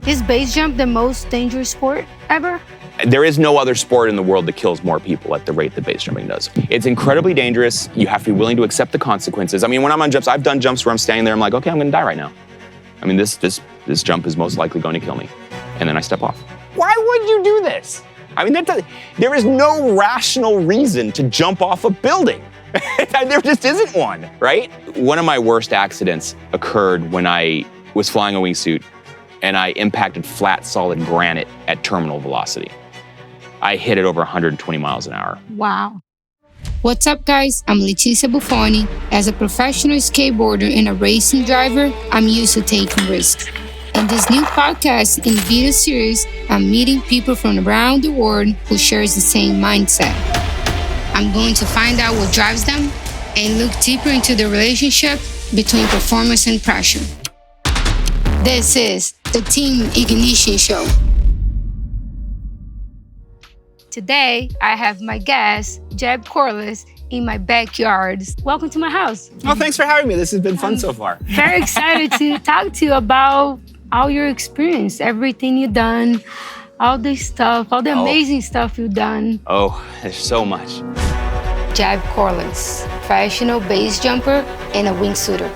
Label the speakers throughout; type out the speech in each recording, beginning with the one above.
Speaker 1: Is base jump the most dangerous sport ever?
Speaker 2: There is no other sport in the world that kills more people at the rate that base jumping does. It's incredibly dangerous. You have to be willing to accept the consequences. I mean, when I'm on jumps, I've done jumps where I'm standing there, I'm like, okay, I'm gonna die right now. I mean, this jump is most likely going to kill me. And then I step off. Why would you do this? I mean, there is no rational reason to jump off a building. There just isn't one, right? One of my worst accidents occurred when I was flying a wingsuit and I impacted flat, solid granite at terminal velocity. I hit it over 120 miles an hour.
Speaker 1: Wow.
Speaker 3: What's up, guys? I'm Leticia Bufoni. As a professional skateboarder and a racing driver, I'm used to taking risks. In this new podcast and video series, I'm meeting people from around the world who shares the same mindset. I'm going to find out what drives them and look deeper into the relationship between performance and pressure. This is the Team Ignition Show.
Speaker 1: Today, I have my guest, Jeb Corliss, in my backyard. Welcome to my house.
Speaker 2: Oh, thanks for having me. This has been fun so far.
Speaker 1: Very excited to talk to you about all your experience, everything you've done, all this stuff, all the amazing stuff you've done.
Speaker 2: Oh, there's so much.
Speaker 3: Jeb Corliss, professional base jumper and a wingsuiter.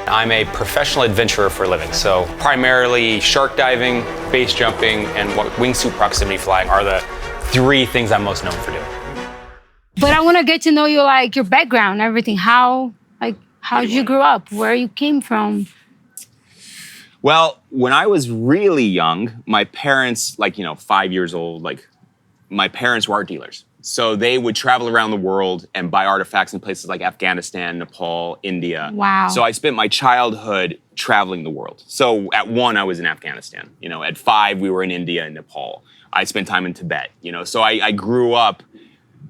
Speaker 4: I'm a professional adventurer for a living, so primarily shark diving, base jumping, and wingsuit proximity flying are the three things I'm most known for doing.
Speaker 1: But I want to get to know you, like your background, everything. How did you grow up? Where you came from?
Speaker 2: Well, when I was really young, my parents, 5 years old, my parents were art dealers. So they would travel around the world and buy artifacts in places like Afghanistan, Nepal, India.
Speaker 1: Wow.
Speaker 2: So I spent my childhood traveling the world. So at 1, I was in Afghanistan. At 5, we were in India and Nepal. I spent time in Tibet. So I grew up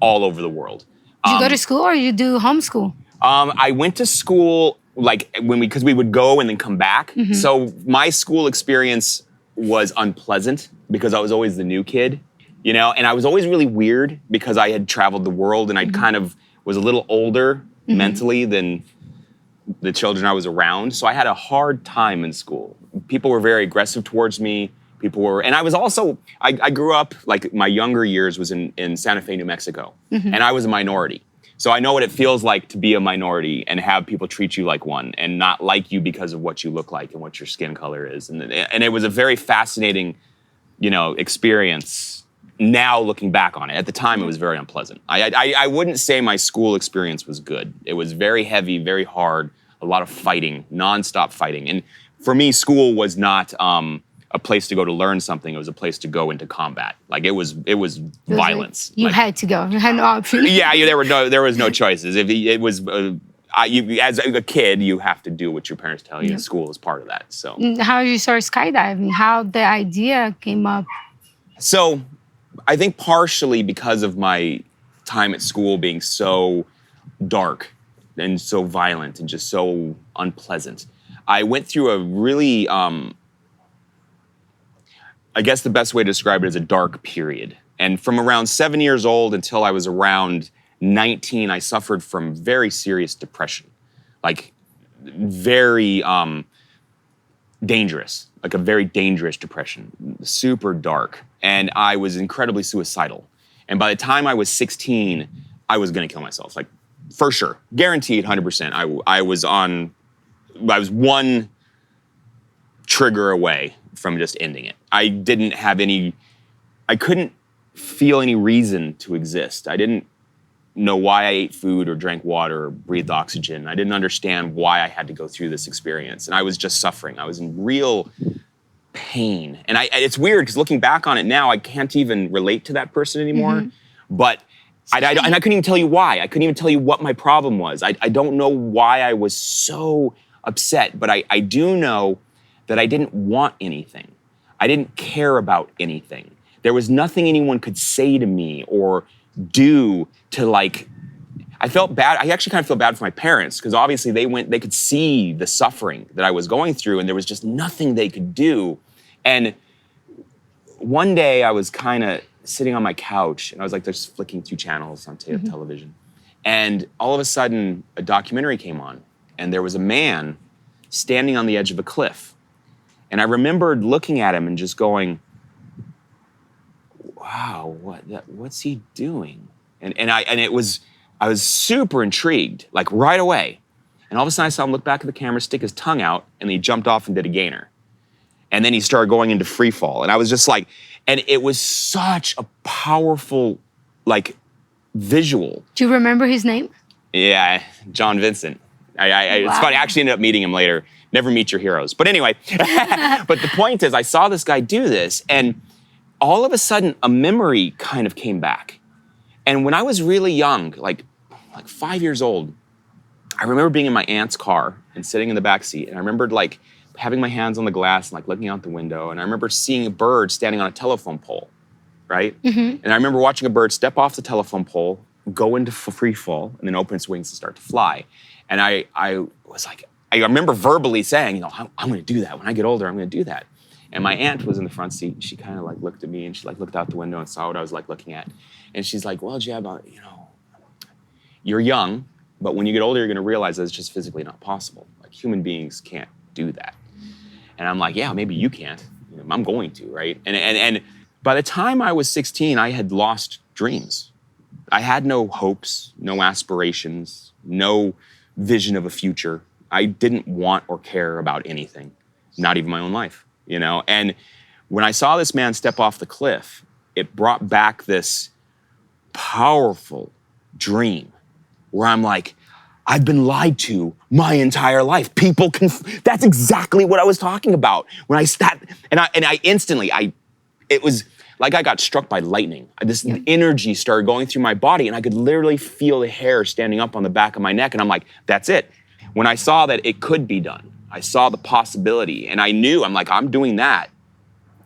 Speaker 2: all over the world.
Speaker 1: Did you go to school or you do homeschool?
Speaker 2: I went to school because we would go and then come back. Mm-hmm. So my school experience was unpleasant because I was always the new kid. And I was always really weird because I had traveled the world and I kind of was a little older mentally than the children I was around. So I had a hard time in school. People were very aggressive towards me. And I was also, I grew up, my younger years was in Santa Fe, New Mexico. And I was a minority. So I know what it feels like to be a minority and have people treat you like one and not like you because of what you look like and what your skin color is. And it was a very fascinating, experience. Now looking back on it, at the time it was very unpleasant. I wouldn't say my school experience was good. It was very heavy, very hard, a lot of fighting, nonstop fighting. And for me, school was not a place to go to learn something. It was a place to go into combat. It was violence.
Speaker 1: You had to go. You had no option.
Speaker 2: Yeah, there was no choices. As a kid, you have to do what your parents tell you. And school is part of that. So
Speaker 1: how did you start skydiving? How the idea came up?
Speaker 2: So I think partially because of my time at school being so dark and so violent and just so unpleasant, I went through a really, I guess the best way to describe it is a dark period. And from around 7 years old until I was around 19, I suffered from very serious depression, very dangerous, a very dangerous depression, super dark. And I was incredibly suicidal. And by the time I was 16, I was gonna kill myself, for sure, guaranteed 100%. I was one trigger away from just ending it. I couldn't feel any reason to exist. I didn't know why I ate food or drank water or breathed oxygen. I didn't understand why I had to go through this experience. And I was just suffering. I was in real pain. And it's weird because looking back on it now, I can't even relate to that person anymore. But and I couldn't even tell you why. I couldn't even tell you what my problem was. I don't know why I was so upset, but I do know that I didn't want anything. I didn't care about anything. There was nothing anyone could say to me or do to I felt bad. I actually kind of feel bad for my parents because obviously they could see the suffering that I was going through and there was just nothing they could do. And one day I was kind of sitting on my couch and I was just flicking through channels on television. And all of a sudden a documentary came on and there was a man standing on the edge of a cliff. And I remembered looking at him and just going, wow, what's he doing? I was super intrigued, like right away. And all of a sudden I saw him look back at the camera, stick his tongue out, and he jumped off and did a gainer. And then he started going into free fall. And I was just like, and it was such a powerful, like, visual.
Speaker 1: Do you remember his name?
Speaker 2: Yeah, John Vincent. It's funny, I actually ended up meeting him later. Never meet your heroes. But anyway, but the point is I saw this guy do this, and all of a sudden a memory kind of came back. And when I was really young, like 5 years old, I remember being in my aunt's car and sitting in the back seat, and I remembered like having my hands on the glass and like looking out the window, and I remember seeing a bird standing on a telephone pole, right? And I remember watching a bird step off the telephone pole, go into free fall, and then open its wings and start to fly. And I was like, I remember verbally saying, you know, I'm gonna do that. When I get older, I'm gonna do that. And my aunt was in the front seat, and she kind of like looked at me, and she like looked out the window and saw what I was like looking at. And she's like, well, Jeb, you know, you're young, but when you get older, you're gonna realize that it's just physically not possible. Like human beings can't do that. And I'm like, yeah, maybe you can't. You know, I'm going to, right? And by the time I was 16, I had lost dreams. I had no hopes, no aspirations, no vision of a future. I didn't want or care about anything, not even my own life, you know? And when I saw this man step off the cliff, it brought back this powerful dream where I'm like, I've been lied to my entire life. People can, that's exactly what I was talking about. When I sat, and I instantly, it was like I got struck by lightning. This energy started going through my body, and I could literally feel the hair standing up on the back of my neck, and I'm like, that's it. When I saw that it could be done, I saw the possibility, and I knew, I'm like, I'm doing that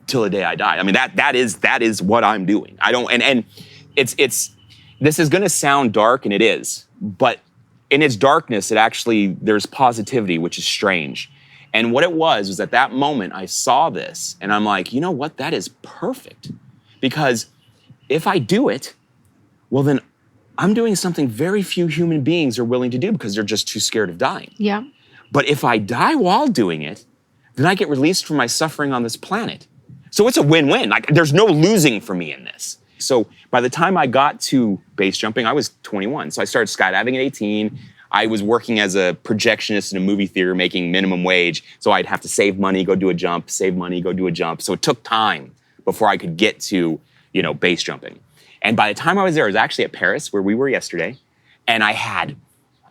Speaker 2: till the day I die. I mean, that is what I'm doing. I don't, and it's, this is gonna sound dark, and it is, but in its darkness, there's positivity, which is strange. And what it was at that moment, I saw this, and I'm like, you know what, that is perfect. Because if I do it, well then I'm doing something very few human beings are willing to do because they're just too scared of dying.
Speaker 1: Yeah.
Speaker 2: But if I die while doing it, then I get released from my suffering on this planet. So it's a win-win. Like, there's no losing for me in this. So by the time I got to base jumping, I was 21. So I started skydiving at 18. I was working as a projectionist in a movie theater making minimum wage. So I'd have to save money, go do a jump, save money, go do a jump. So it took time before I could get to, you know, base jumping. And by the time I was there, I was actually at Paris where we were yesterday. And I had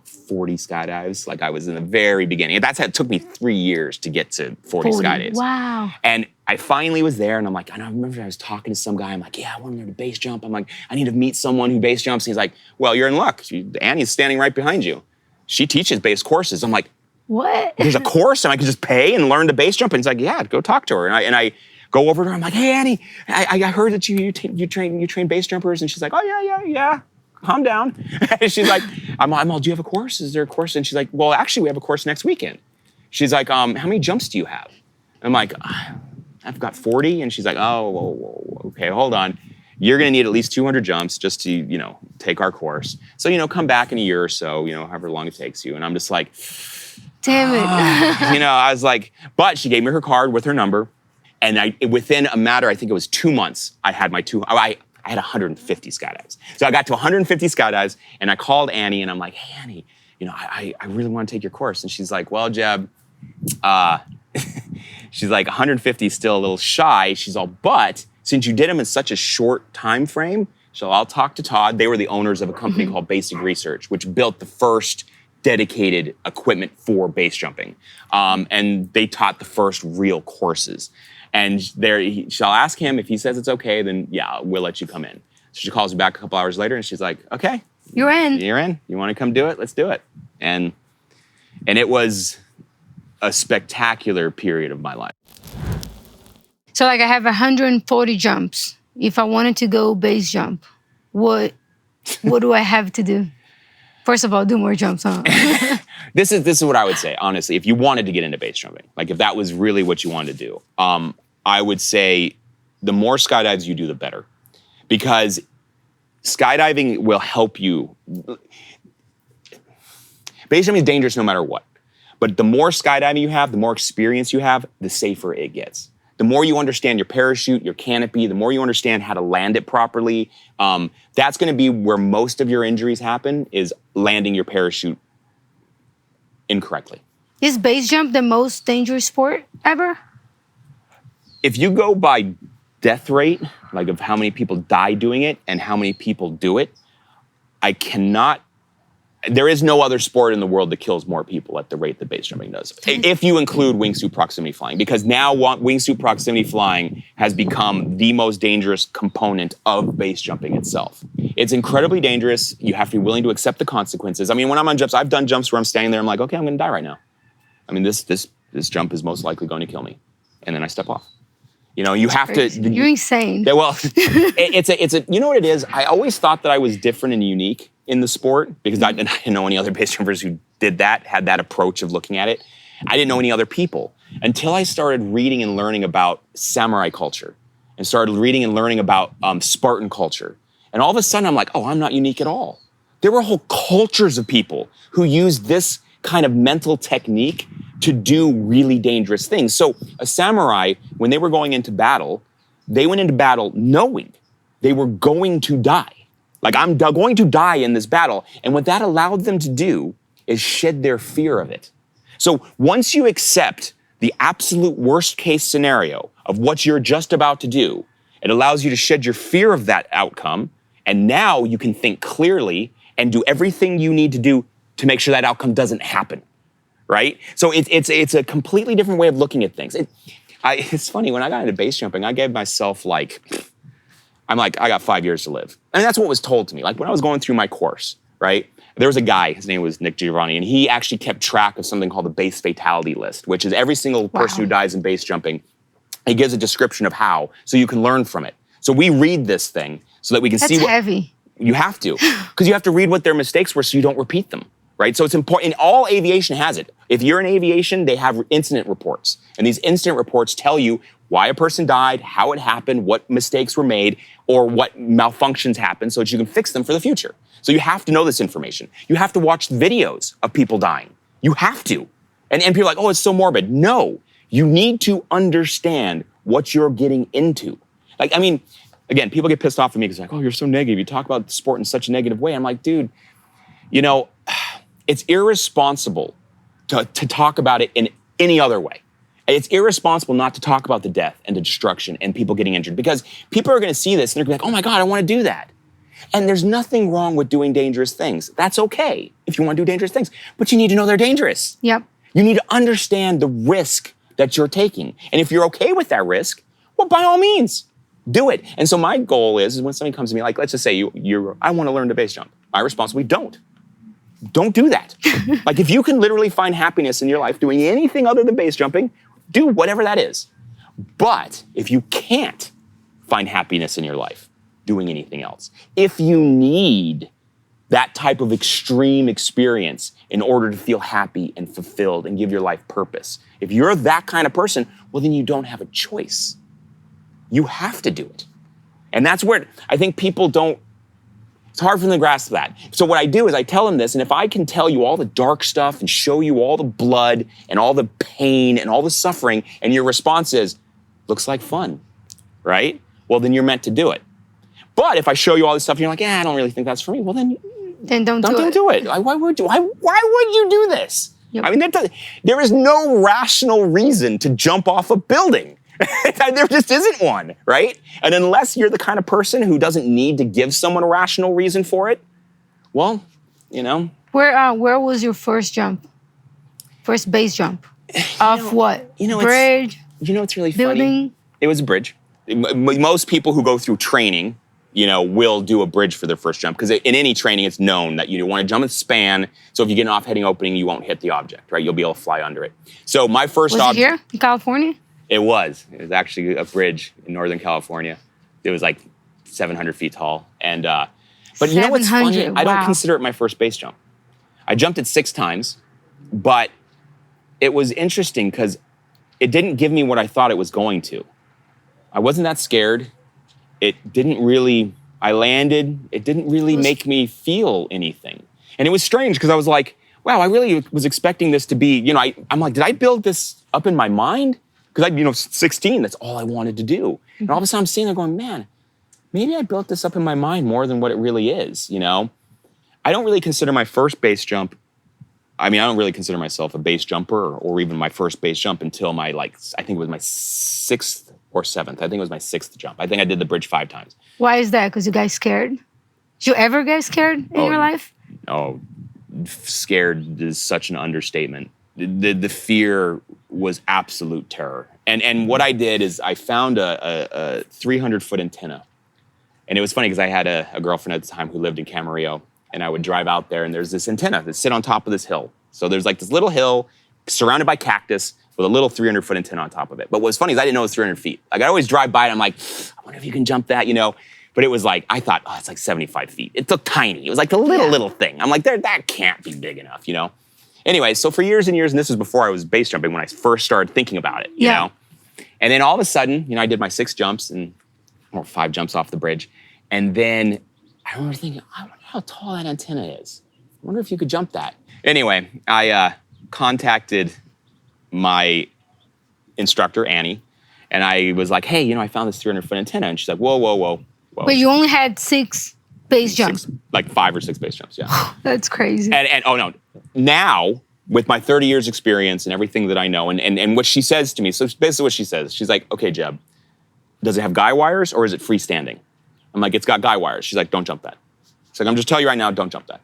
Speaker 2: 40 skydives. Like I was in the very beginning. It took me 3 years to get to 40 skydives.
Speaker 1: Wow.
Speaker 2: And I finally was there, and I'm like, and I remember I was talking to some guy. I'm like, yeah, I want to learn to base jump. I'm like, I need to meet someone who base jumps. And he's like, well, you're in luck. Annie's standing right behind you. She teaches base courses. I'm like,
Speaker 1: what?
Speaker 2: There's a course, and I can just pay and learn to base jump. And he's like, yeah, go talk to her. And I go over to her. I'm like, hey, Annie, I heard that you train base jumpers. And she's like, oh yeah. Calm down. And she's like, I'm all, do you have a course? Is there a course? And she's like, well, actually, we have a course next weekend. She's like, how many jumps do you have? I'm like, I've got 40. And she's like, oh, whoa, okay, hold on. You're gonna need at least 200 jumps just to, you know, take our course. So, you know, come back in a year or so, you know, however long it takes you. And I'm just like,
Speaker 1: damn it.
Speaker 2: you know, I was like, but she gave me her card with her number. And within a matter, I think it was 2 months, I had I had 150 skydives. So I got to 150 skydives, and I called Annie, and I'm like, hey, Annie, you know, I really want to take your course. And she's like, well, Jeb, she's like, 150 is still a little shy. She's all, but since you did them in such a short time frame, so I'll talk to Todd. They were the owners of a company called Basic Research, which built the first dedicated equipment for base jumping. And they taught the first real courses. And she'll ask him, if he says it's okay, then yeah, we'll let you come in. So she calls me back a couple hours later, and she's like, okay.
Speaker 1: You're in.
Speaker 2: You're in. You want to come do it? Let's do it. And it was a spectacular period of my life.
Speaker 1: So like I have 140 jumps. If I wanted to go base jump, what do I have to do? First of all, do more jumps, huh?
Speaker 2: This is what I would say, honestly. If you wanted to get into base jumping, like if that was really what you wanted to do, I would say the more skydives you do, the better. Because skydiving will help you. Base jumping is dangerous no matter what. But the more skydiving you have, the more experience you have, the safer it gets. The more you understand your parachute, your canopy, the more you understand how to land it properly, that's gonna be where most of your injuries happen, is landing your parachute incorrectly.
Speaker 1: Is base jump the most dangerous sport ever?
Speaker 2: If you go by death rate, like of how many people die doing it and how many people do it, there is no other sport in the world that kills more people at the rate that base jumping does. If you include wingsuit proximity flying, because now wingsuit proximity flying has become the most dangerous component of base jumping itself. It's incredibly dangerous. You have to be willing to accept the consequences. I mean, when I'm on jumps, I've done jumps where I'm standing there, I'm like, okay, I'm gonna die right now. I mean, this jump is most likely going to kill me. And then I step off. You know, you have to.
Speaker 1: You're insane.
Speaker 2: Yeah, well, it's a. You know what it is? I always thought that I was different and unique in the sport because I didn't know any other base jumpers who did that, had that approach of looking at it. I didn't know any other people until I started reading and learning about samurai culture and started reading and learning about Spartan culture. And all of a sudden, I'm like, oh, I'm not unique at all. There were whole cultures of people who used this kind of mental technique to do really dangerous things. So a samurai, when they were going into battle, they went into battle knowing they were going to die. Like, I'm going to die in this battle. And what that allowed them to do is shed their fear of it. So once you accept the absolute worst case scenario of what you're just about to do, it allows you to shed your fear of that outcome. And now you can think clearly and do everything you need to do to make sure that outcome doesn't happen, right? So it's a completely different way of looking at things. It's funny, when I got into base jumping, I gave myself I got 5 years to live. And that's what was told to me. Like when I was going through my course, right? There was a guy, his name was Nick Giovanni, and he actually kept track of something called the base fatality list, which is every single person who dies in base jumping, he gives a description of how, so you can learn from it. So we read this thing so that we can see what—
Speaker 1: That's heavy.
Speaker 2: You have to, because you have to read what their mistakes were so you don't repeat them, right? So it's important, and all aviation has it. If you're in aviation, they have incident reports. And these incident reports tell you why a person died, how it happened, what mistakes were made, or what malfunctions happened so that you can fix them for the future. So you have to know this information. You have to watch videos of people dying. You have to. And people are like, oh, it's so morbid. No, you need to understand what you're getting into. Like, I mean, again, people get pissed off at me because they're like, oh, you're so negative. You talk about the sport in such a negative way. I'm like, dude, you know, it's irresponsible to talk about it in any other way. It's irresponsible not to talk about the death and the destruction and people getting injured, because people are going to see this and they're going to be like, oh my God, I want to do that. And there's nothing wrong with doing dangerous things. That's okay if you want to do dangerous things, but you need to know they're dangerous.
Speaker 1: Yep.
Speaker 2: You need to understand the risk that you're taking. And if you're okay with that risk, well, by all means, do it. And so my goal is when somebody comes to me, like, let's just say I want to learn to base jump. My response will be, don't do that. Like, if you can literally find happiness in your life doing anything other than base jumping, do whatever that is. But if you can't find happiness in your life doing anything else, if you need that type of extreme experience in order to feel happy and fulfilled and give your life purpose, if you're that kind of person, well, then you don't have a choice. You have to do it. And that's where I think people don't, it's hard for them to grasp that. So what I do is I tell them this, and if I can tell you all the dark stuff and show you all the blood and all the pain and all the suffering, and your response is, looks like fun, right? Well, then you're meant to do it. But if I show you all this stuff and you're like, I don't really think that's for me, well, then
Speaker 1: don't
Speaker 2: do it. Like, why would you do this?
Speaker 1: Yep.
Speaker 2: I mean, there is no rational reason to jump off a building. There just isn't one, right? And unless you're the kind of person who doesn't need to give someone a rational reason for it, well, you know.
Speaker 1: Where was your first jump? First base jump? Off what? Bridge?
Speaker 2: It's really
Speaker 1: building?
Speaker 2: funny. It was a bridge. Most people who go through training, will do a bridge for their first jump, because in any training, it's known that you want to jump and span. So if you get an off-heading opening, you won't hit the object, right? You'll be able to fly under it. So my first
Speaker 1: object. Was it here in California?
Speaker 2: It was actually a bridge in Northern California. It was like 700 feet tall. And, but you know what's funny? I don't consider it my first base jump. I jumped it 6 times, but it was interesting because it didn't give me what I thought it was going to. I wasn't that scared. I landed, it didn't really make me feel anything. And it was strange because I was like, wow, I really was expecting this to be, you know, I'm like, did I build this up in my mind? Because you know, 16, that's all I wanted to do. And all of a sudden I'm sitting there going, man, maybe I built this up in my mind more than what it really is, you know? I don't really consider my first base jump, I don't really consider myself a base jumper or even my first base jump until my, I think it was my 6th or 7th. I think it was my 6th jump. I think I did the bridge 5 times.
Speaker 1: Why is that? Because you guys scared? Did you ever get scared in your life?
Speaker 2: Oh, scared is such an understatement. The fear was absolute terror. And what I did is I found a 300-foot antenna. And it was funny because I had a girlfriend at the time who lived in Camarillo. And I would drive out there and there's this antenna that sit on top of this hill. So there's like this little hill surrounded by cactus with a little 300-foot antenna on top of it. But what's funny is I didn't know it was 300 feet. Like I always drive by and I'm like, I wonder if you can jump that, you know? But it was like, I thought, oh, it's like 75 feet. It's so tiny. It was like the little thing. I'm like, that can't be big enough, you know? Anyway, so for years and years, and this was before I was base jumping when I first started thinking about it, you know? And then all of a sudden, you know, I did my 6 jumps or 5 jumps off the bridge. And then I remember thinking, I wonder how tall that antenna is. I wonder if you could jump that. Anyway, I contacted my instructor, Annie, and I was like, hey, you know, I found this 300-foot antenna. And she's like, whoa.
Speaker 1: But you only had 6 base jumps.
Speaker 2: Like 5 or 6 base jumps, yeah.
Speaker 1: That's crazy.
Speaker 2: And oh no, now with my 30 years experience and everything that I know, and what she says to me, so basically what she says, she's like, okay, Jeb, does it have guy wires or is it freestanding? I'm like, it's got guy wires. She's like, don't jump that. She's like, I'm just telling you right now, don't jump that.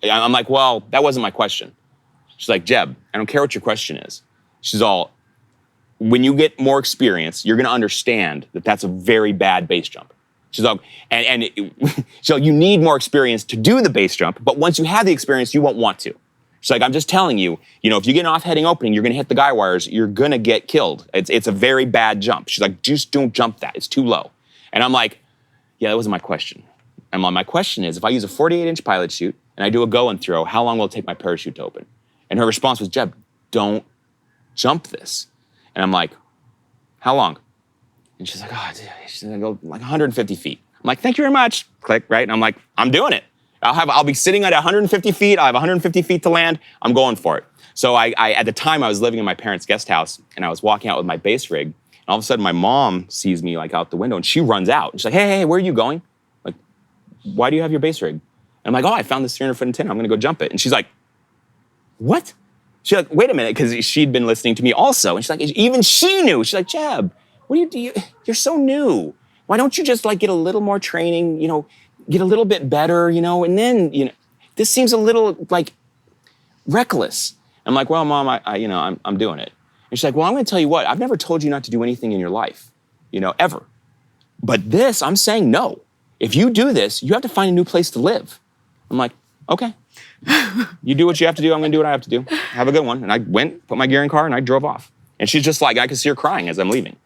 Speaker 2: I'm like, well, that wasn't my question. She's like, Jeb, I don't care what your question is. She's all, when you get more experience, you're gonna understand that that's a very bad base jump. She's like, she's like, you need more experience to do the base jump, but once you have the experience, you won't want to. She's like, I'm just telling you, you know, if you get an off-heading opening, you're gonna hit the guy wires, you're gonna get killed. It's a very bad jump. She's like, just don't jump that, it's too low. And I'm like, yeah, that wasn't my question. And my question is, if I use a 48-inch pilot chute and I do a go and throw, how long will it take my parachute to open? And her response was, Jeb, don't jump this. And I'm like, how long? And she's like, oh, dude, she's gonna go like 150 feet. I'm like, thank you very much. Click, right? And I'm like, I'm doing it. I'll be sitting at 150 feet. I have 150 feet to land. I'm going for it. So I at the time I was living in my parents' guest house and I was walking out with my base rig. And all of a sudden my mom sees me like out the window and she runs out. And she's like, hey, where are you going? Like, why do you have your base rig? And I'm like, oh, I found this 300-foot antenna. I'm gonna go jump it. And she's like, what? She's like, wait a minute, because she'd been listening to me also. And she's like, even she knew. She's like, Jeb, what do you do? You're so new. Why don't you just like get a little more training, you know, get a little bit better, you know, and then, you know, this seems a little like reckless. I'm like, well, Mom, I'm doing it. And she's like, well, I'm gonna tell you what, I've never told you not to do anything in your life, you know, ever. But this, I'm saying no. If you do this, you have to find a new place to live. I'm like, okay. You do what you have to do, I'm gonna do what I have to do. Have a good one. And I went, put my gear in car, and I drove off. And she's just like, I could see her crying as I'm leaving.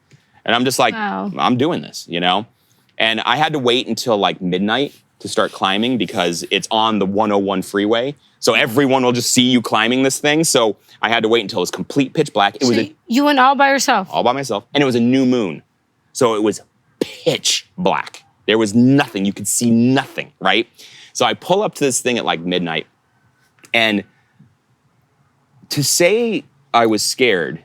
Speaker 2: And I'm just like, wow. I'm doing this, you know? And I had to wait until like midnight to start climbing because it's on the 101 freeway. So everyone will just see you climbing this thing. So I had to wait until it was complete pitch black.
Speaker 1: You went all by yourself?
Speaker 2: All by myself. And it was a new moon. So it was pitch black. There was nothing. You could see nothing, right? So I pull up to this thing at like midnight. And to say I was scared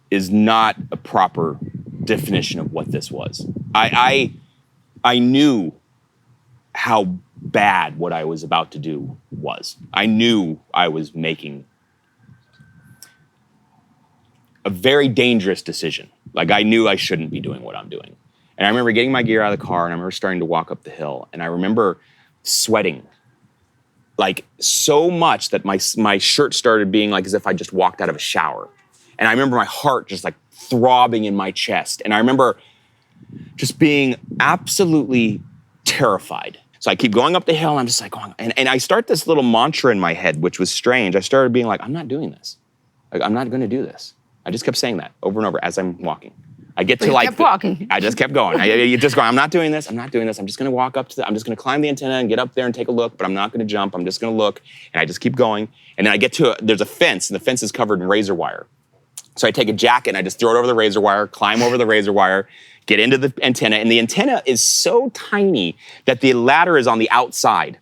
Speaker 2: is not a proper definition of what this was. I knew how bad what I was about to do was. I knew I was making a very dangerous decision. Like I knew I shouldn't be doing what I'm doing. And I remember getting my gear out of the car and I remember starting to walk up the hill and I remember sweating like so much that my shirt started being like as if I just walked out of a shower. And I remember my heart just like throbbing in my chest. And I remember just being absolutely terrified. So I keep going up the hill and I'm just like going, and I start this little mantra in my head, which was strange. I started being like, I'm not doing this. Like, I'm not gonna do this. I just kept saying that over and over as I'm walking. I get to like, I just kept going. You just going, I'm not doing this, I'm not doing this. I'm just gonna walk up to I'm just gonna climb the antenna and get up there and take a look, but I'm not gonna jump, I'm just gonna look. And I just keep going. And then I get to, there's a fence and the fence is covered in razor wire. So I take a jacket and I just throw it over the razor wire, climb over the razor wire, get into the antenna. And the antenna is so tiny that the ladder is on the outside.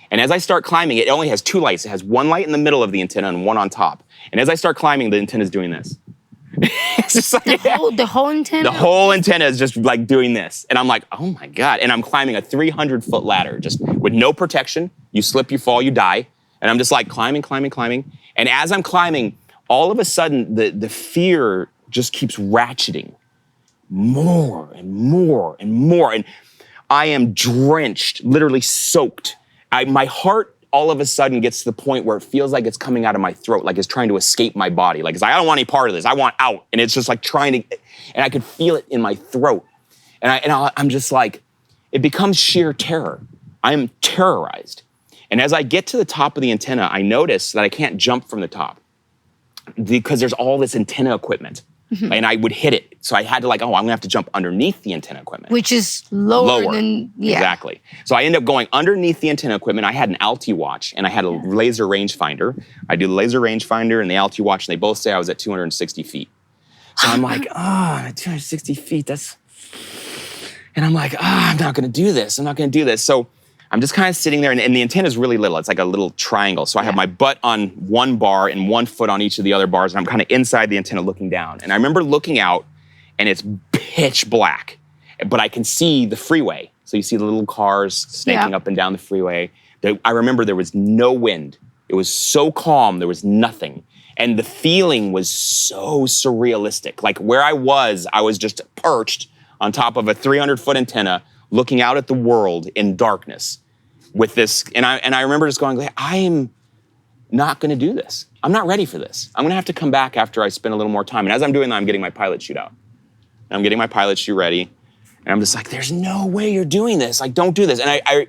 Speaker 2: And as I start climbing, it only has 2 lights. It has 1 light in the middle of the antenna and 1 on top. And as I start climbing, the antenna's doing this. It's just like,
Speaker 1: the whole antenna?
Speaker 2: The whole antenna is just like doing this. And I'm like, oh my God. And I'm climbing a 300-foot ladder just with no protection. You slip, you fall, you die. And I'm just like climbing. And as I'm climbing, all of a sudden, the fear just keeps ratcheting more and more and more. And I am drenched, literally soaked. My heart all of a sudden gets to the point where it feels like it's coming out of my throat, like it's trying to escape my body. Like it's like, I don't want any part of this. I want out. And it's just like trying to, and I could feel it in my throat. And I'm just like, it becomes sheer terror. I am terrorized. And as I get to the top of the antenna, I notice that I can't jump from the top because there's all this antenna equipment. And I would hit it. So I had to like, I'm gonna have to jump underneath the antenna equipment.
Speaker 1: Which is lower than,
Speaker 2: Exactly. So I ended up going underneath the antenna equipment. I had an Alti watch and I had a laser rangefinder. I do the laser rangefinder and the Alti watch, and they both say I was at 260 feet. So I'm like, 260 feet, and I'm like, I'm not gonna do this. So I'm just kind of sitting there, and the antenna is really little. It's like a little triangle. So I have my butt on 1 bar and 1 foot on each of the other bars, and I'm kind of inside the antenna looking down. And I remember looking out, and it's pitch black, but I can see the freeway. So you see the little cars snaking up and down the freeway. I remember there was no wind. It was so calm, there was nothing. And the feeling was so surrealistic. Like where I was just perched on top of a 300-foot antenna, looking out at the world in darkness with this. And I remember just going, I am not gonna do this. I'm not ready for this. I'm gonna have to come back after I spend a little more time. And as I'm doing that, I'm getting my pilot chute out. And I'm getting my pilot chute ready. And I'm just like, there's no way you're doing this. Like, don't do this. And I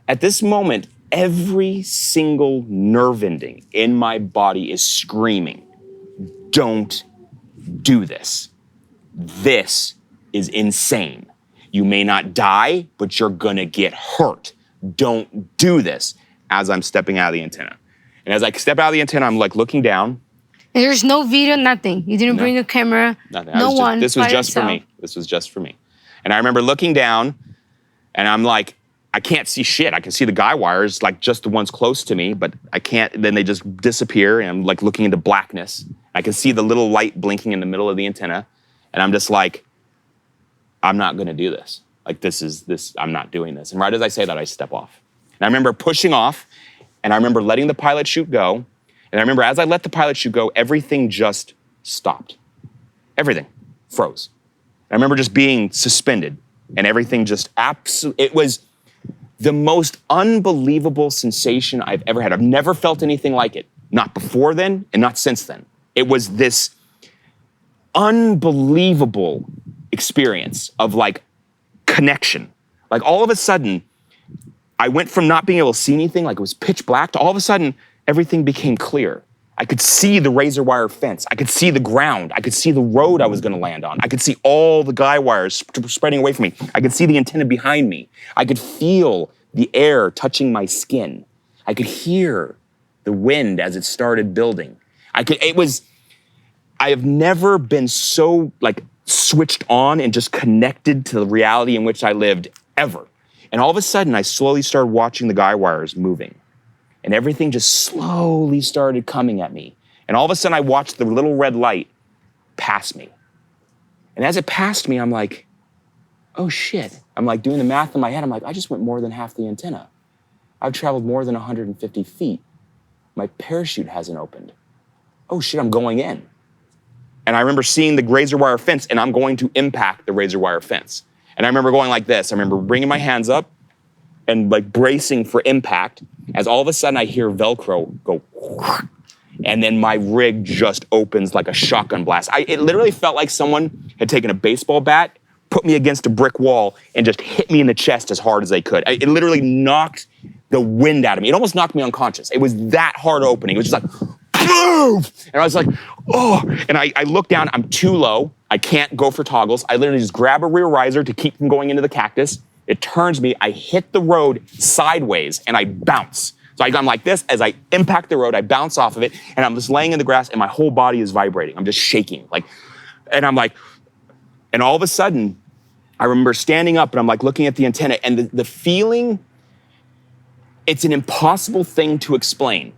Speaker 2: at this moment, every single nerve ending in my body is screaming, don't do this. This is insane. You may not die, but you're gonna get hurt. Don't do this. As I'm stepping out of the antenna. And as I step out of the antenna, I'm like looking down.
Speaker 1: And there's no video, nothing. You didn't bring a camera.
Speaker 2: Nothing. This was just for me. This was just for me. And I remember looking down, and I'm like, I can't see shit. I can see the guy wires, like just the ones close to me, but I can't, then they just disappear, and I'm like looking into blackness. I can see the little light blinking in the middle of the antenna, and I'm just like, I'm not gonna do this. Like I'm not doing this. And right as I say that, I step off. And I remember pushing off, and I remember letting the pilot chute go. And I remember as I let the pilot chute go, everything just stopped. Everything froze. I remember just being suspended, and everything just it was the most unbelievable sensation I've ever had. I've never felt anything like it. Not before then, and not since then. It was this unbelievable experience of like connection. Like all of a sudden, I went from not being able to see anything, like it was pitch black, to all of a sudden, everything became clear. I could see the razor wire fence. I could see the ground. I could see the road I was gonna land on. I could see all the guy wires spreading away from me. I could see the antenna behind me. I could feel the air touching my skin. I could hear the wind as it started building. I have never been so like switched on and just connected to the reality in which I lived ever. And all of a sudden, I slowly started watching the guy wires moving. And everything just slowly started coming at me. And all of a sudden, I watched the little red light pass me. And as it passed me, I'm like, oh shit. I'm like doing the math in my head. I'm like, I just went more than half the antenna. I've traveled more than 150 feet. My parachute hasn't opened. Oh shit, I'm going in. And I remember seeing the razor wire fence, and I'm going to impact the razor wire fence. And I remember going like this. I remember bringing my hands up and like bracing for impact, as all of a sudden I hear Velcro go, and then my rig just opens like a shotgun blast. It literally felt like someone had taken a baseball bat, put me against a brick wall, and just hit me in the chest as hard as they could. It literally knocked the wind out of me. It almost knocked me unconscious. It was that hard opening. It was just like, boom! And I was like, oh! And I look down, I'm too low. I can't go for toggles. I literally just grab a rear riser to keep from going into the cactus. It turns me, I hit the road sideways, and I bounce. So I'm like this, as I impact the road, I bounce off of it, and I'm just laying in the grass, and my whole body is vibrating. I'm just shaking, and I'm like, and all of a sudden, I remember standing up, and I'm like looking at the antenna, and the feeling, It's an impossible thing to explain.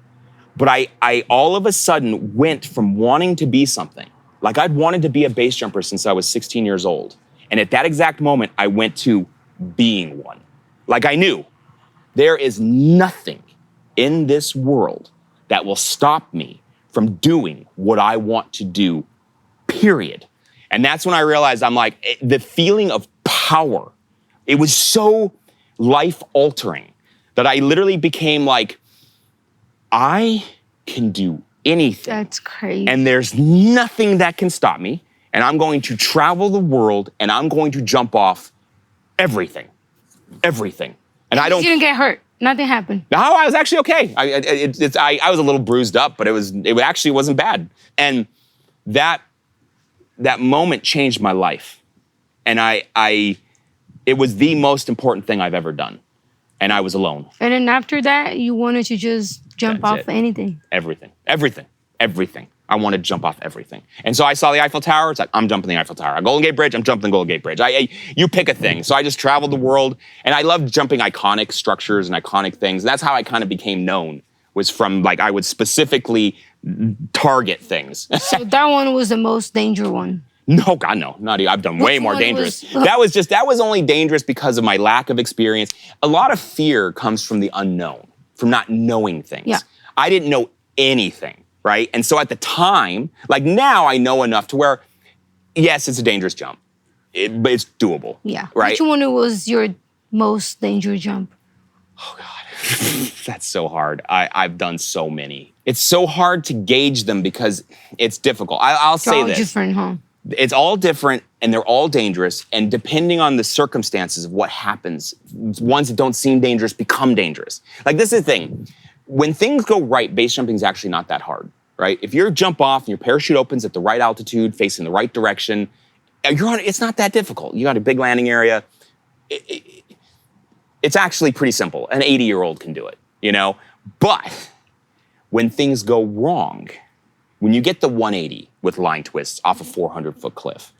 Speaker 2: But I all of a sudden went from wanting to be something. Like I'd wanted to be a base jumper since I was 16 years old. And at that exact moment, I went to being one. Like I knew there is nothing in this world that will stop me from doing what I want to do, period. And that's when I realized I'm like, the feeling of power, it was so life-altering that I literally became like, I can do anything.
Speaker 1: That's crazy.
Speaker 2: And there's nothing that can stop me. And I'm going to travel the world and I'm going to jump off everything. Everything. And I don't.
Speaker 1: You didn't get hurt. Nothing happened.
Speaker 2: No, I was actually okay. I was a little bruised up, but it actually wasn't bad. And that moment changed my life. And it was the most important thing I've ever done. And I was alone.
Speaker 1: And then after that, you wanted to just jump
Speaker 2: That's
Speaker 1: off anything.
Speaker 2: Everything. I wanted to jump off everything. And so I saw the Eiffel Tower. It's like, I'm jumping the Eiffel Tower. Golden Gate Bridge, I'm jumping the Golden Gate Bridge. You pick a thing. So I just traveled the world. And I loved jumping iconic structures and iconic things. And that's how I kind of became known, was from like, I would specifically target things.
Speaker 1: So that one was the most dangerous one.
Speaker 2: No, God, no. Not even. I've done way more dangerous. That was only dangerous because of my lack of experience. A lot of fear comes from the unknown, from not knowing things.
Speaker 1: Yeah.
Speaker 2: I didn't know anything, right? And so at the time, like now I know enough to where, yes, it's a dangerous jump, but it's doable.
Speaker 1: Yeah.
Speaker 2: Right?
Speaker 1: Which one was your most dangerous jump?
Speaker 2: Oh, God. That's so hard. I've done so many. It's so hard to gauge them because it's difficult. I'll say this.
Speaker 1: Different, huh?
Speaker 2: It's all different and they're all dangerous. And depending on the circumstances of what happens, ones that don't seem dangerous become dangerous. Like this is the thing. When things go right, base jumping is actually not that hard, right? If you jump off and your parachute opens at the right altitude, facing the right direction, it's not that difficult. You got a big landing area. It's actually pretty simple. An 80-year-old can do it, you know? But when things go wrong, when you get the 180 with line twists off a 400-foot cliff,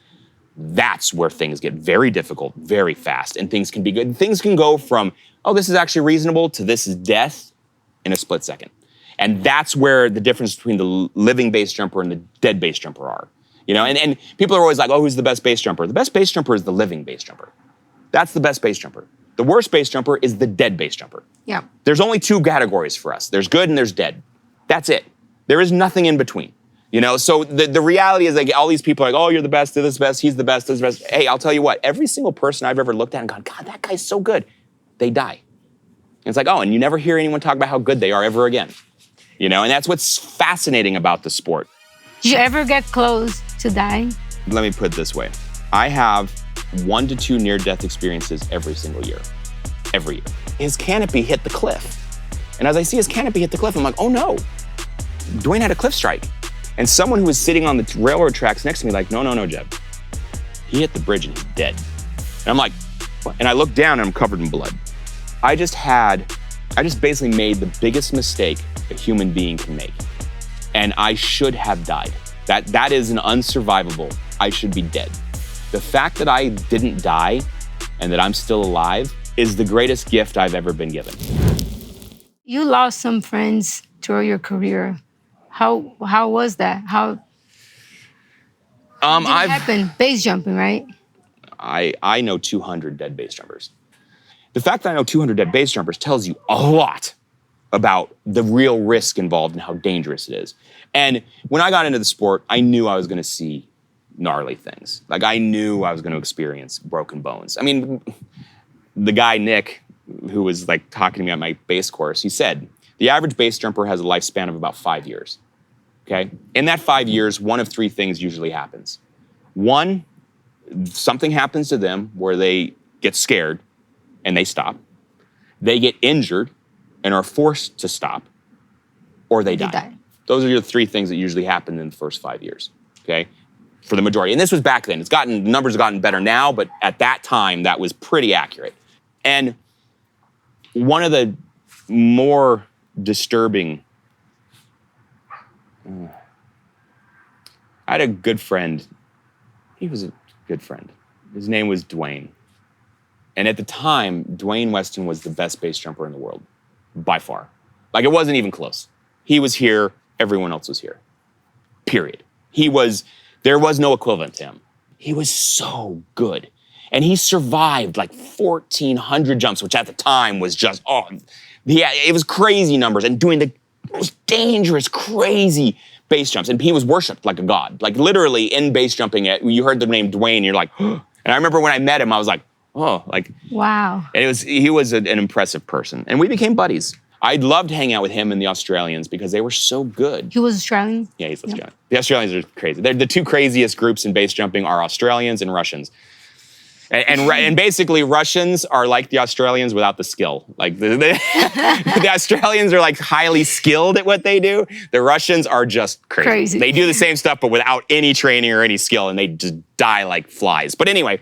Speaker 2: that's where things get very difficult, very fast, and things can be good. Things can go from, oh, this is actually reasonable, to this is death in a split second. And that's where the difference between the living base jumper and the dead base jumper are. You know, and people are always like, oh, who's the best base jumper? The best base jumper is the living base jumper. That's the best base jumper. The worst base jumper is the dead base jumper.
Speaker 1: Yeah.
Speaker 2: There's only two categories for us. There's good and there's dead. That's it. There is nothing in between. You know, so the reality is like all these people are like, oh, you're the best, they're the best, he's the best, this is the best. Hey, I'll tell you what, every single person I've ever looked at and gone, God, that guy's so good, they die. And it's like, oh, and you never hear anyone talk about how good they are ever again. You know, and that's what's fascinating about the sport.
Speaker 1: Did you ever get close to dying?
Speaker 2: Let me put it this way. I have 1 to 2 near-death experiences every single year. Every year. His canopy hit the cliff. And as I see his canopy hit the cliff, I'm like, oh no, Dwayne had a cliff strike. And someone who was sitting on the railroad tracks next to me like, no, Jeb. He hit the bridge and he's dead. And I'm like, what? And I look down and I'm covered in blood. I just basically made the biggest mistake a human being can make. And I should have died. That is an unsurvivable, I should be dead. The fact that I didn't die and that I'm still alive is the greatest gift I've ever been given.
Speaker 1: You lost some friends throughout your career. How was that? How did it happen? Base jumping, right?
Speaker 2: I know 200 dead base jumpers. The fact that I know 200 dead base jumpers tells you a lot about the real risk involved and how dangerous it is. And when I got into the sport, I knew I was going to see gnarly things. Like I knew I was going to experience broken bones. I mean, the guy, Nick, who was like talking to me at my base course, he said, the average base jumper has a lifespan of about 5 years, okay? In that 5 years, one of 3 things usually happens. One, something happens to them where they get scared and they stop. They get injured and are forced to stop, or they die. Those are the 3 things that usually happen in the first 5 years, okay? For the majority. And this was back then. The numbers have gotten better now, but at that time, that was pretty accurate. And one of the more disturbing, I had a good friend. He was a good friend. His name was Dwayne. And at the time, Dwayne Weston was the best base jumper in the world. by far. Like, it wasn't even close. He was here, everyone else was here. Period. There was no equivalent to him. He was so good. And he survived like 1,400 jumps, which at the time was just, it was crazy numbers, and doing the most dangerous, crazy base jumps. And he was worshipped like a god. Like, literally in base jumping, you heard the name Dwayne, you're like, and I remember when I met him, I was like, oh, like.
Speaker 1: Wow.
Speaker 2: And he was an impressive person. And we became buddies. I loved hanging out with him and the Australians because they were so good.
Speaker 1: He was Australian?
Speaker 2: Yeah, he's Australian. Yep. The Australians are crazy. They're the two craziest groups in base jumping are Australians and Russians. And basically, Russians are like the Australians without the skill. Like, the Australians are like highly skilled at what they do. The Russians are just crazy. They do the same stuff, but without any training or any skill, and they just die like flies. But anyway,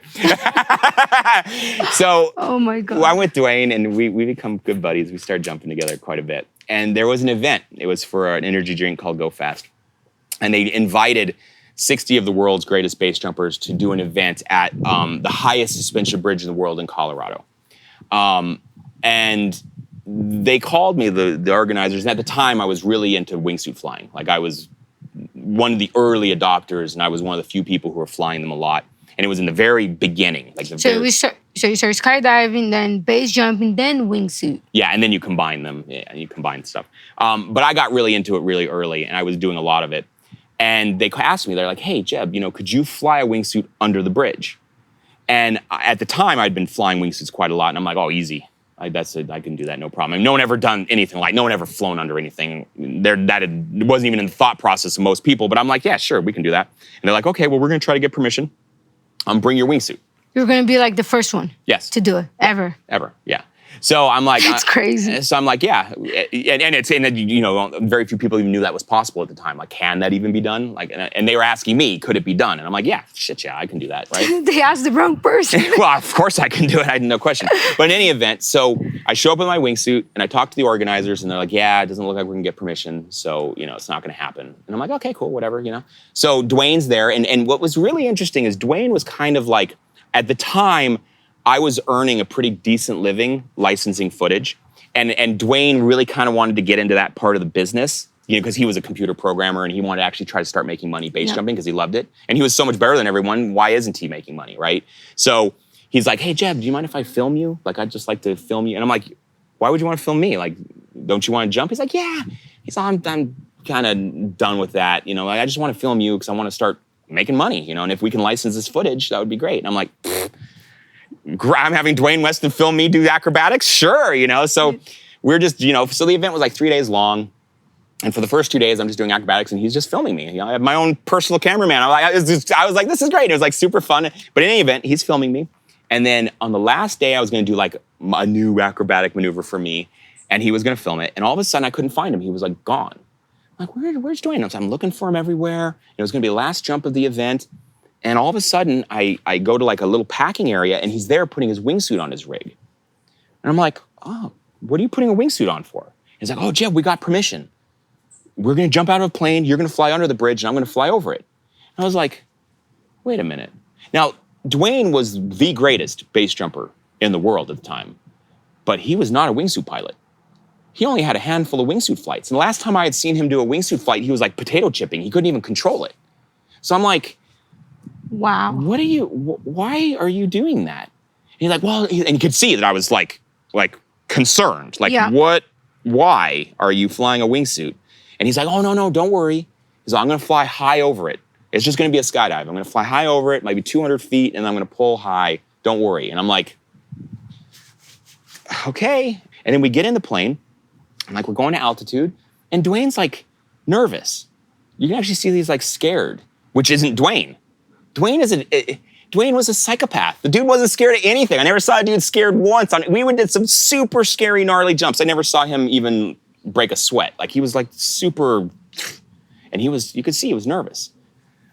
Speaker 2: so
Speaker 1: oh my God.
Speaker 2: I went with Dwayne, and we become good buddies. We started jumping together quite a bit. And there was an event. It was for an energy drink called Go Fast. And they invited 60 of the world's greatest base jumpers to do an event at the highest suspension bridge in the world in Colorado. And they called me, the organizers, and at the time I was really into wingsuit flying. Like, I was one of the early adopters, and I was one of the few people who were flying them a lot. And it was in the very beginning. Like
Speaker 1: So you start skydiving, then base jumping, then wingsuit.
Speaker 2: Yeah, and then you combine them. Yeah, you combine stuff. But I got really into it really early, and I was doing a lot of it. And they asked me, they're like, hey, Jeb, could you fly a wingsuit under the bridge? And at the time, I'd been flying wingsuits quite a lot, and I'm like, oh, easy. I can do that, no problem. And no one ever done anything no one ever flown under anything. It wasn't even in the thought process of most people, but I'm like, yeah, sure, we can do that. And they're like, okay, well, we're gonna try to get permission. Bring your wingsuit. You're
Speaker 1: gonna be like the first one.
Speaker 2: Yes.
Speaker 1: To do it, ever.
Speaker 2: Ever, yeah. So I'm like,
Speaker 1: that's crazy.
Speaker 2: So I'm like, yeah, and very few people even knew that was possible at the time. Like, can that even be done? Like, and they were asking me, could it be done? And I'm like, yeah, I can do that, right?
Speaker 1: They asked the wrong person.
Speaker 2: Well, of course I can do it. I had no question. But in any event, so I show up with my wingsuit and I talk to the organizers, and they're like, yeah, it doesn't look like we're gonna get permission, so it's not gonna happen. And I'm like, okay, cool, whatever, So Dwayne's there, and what was really interesting is Dwayne was kind of like, at the time, I was earning a pretty decent living licensing footage, and Dwayne really kind of wanted to get into that part of the business, because he was a computer programmer and he wanted to actually try to start making money base jumping because he loved it, and he was so much better than everyone. Why isn't he making money, right? So he's like, hey, Jeb, do you mind if I film you? Like, I'd just like to film you. And I'm like, why would you want to film me? Like, don't you want to jump? He's like, yeah. He's like, I'm kind of done with that. I just want to film you because I want to start making money, and if we can license this footage, that would be great. And I'm like, I'm having Dwayne Weston film me do acrobatics? Sure, So we're just, so the event was like 3 days long. And for the first 2 days, I'm just doing acrobatics and he's just filming me. I have my own personal cameraman. I was like, this is great. It was like super fun. But in any event, he's filming me. And then on the last day, I was gonna do like a new acrobatic maneuver for me, and he was gonna film it. And all of a sudden, I couldn't find him. He was like gone. I'm like, where's Dwayne? I'm looking for him everywhere. It was gonna be the last jump of the event. And all of a sudden, I go to like a little packing area, and he's there putting his wingsuit on his rig. And I'm like, oh, what are you putting a wingsuit on for? He's like, oh, Jeb, we got permission. We're gonna jump out of a plane, you're gonna fly under the bridge, and I'm gonna fly over it. And I was like, wait a minute. Now, Dwayne was the greatest base jumper in the world at the time, but he was not a wingsuit pilot. He only had a handful of wingsuit flights. And the last time I had seen him do a wingsuit flight, he was like potato chipping. He couldn't even control it. So I'm like,
Speaker 1: wow.
Speaker 2: Why are you doing that? And he's like, well, and you could see that I was like concerned. Like, why are you flying a wingsuit? And he's like, oh, no, don't worry. He's like, I'm gonna fly high over it. It's just gonna be a skydive. I'm gonna fly high over it, maybe 200 feet, and I'm gonna pull high. Don't worry. And I'm like, okay. And then we get in the plane, and like we're going to altitude, and Dwayne's like nervous. You can actually see he's like scared, which isn't Dwayne. Dwayne was a psychopath. The dude wasn't scared of anything. I never saw a dude scared once. We did some super scary, gnarly jumps. I never saw him even break a sweat. Like, he was like super, and you could see he was nervous.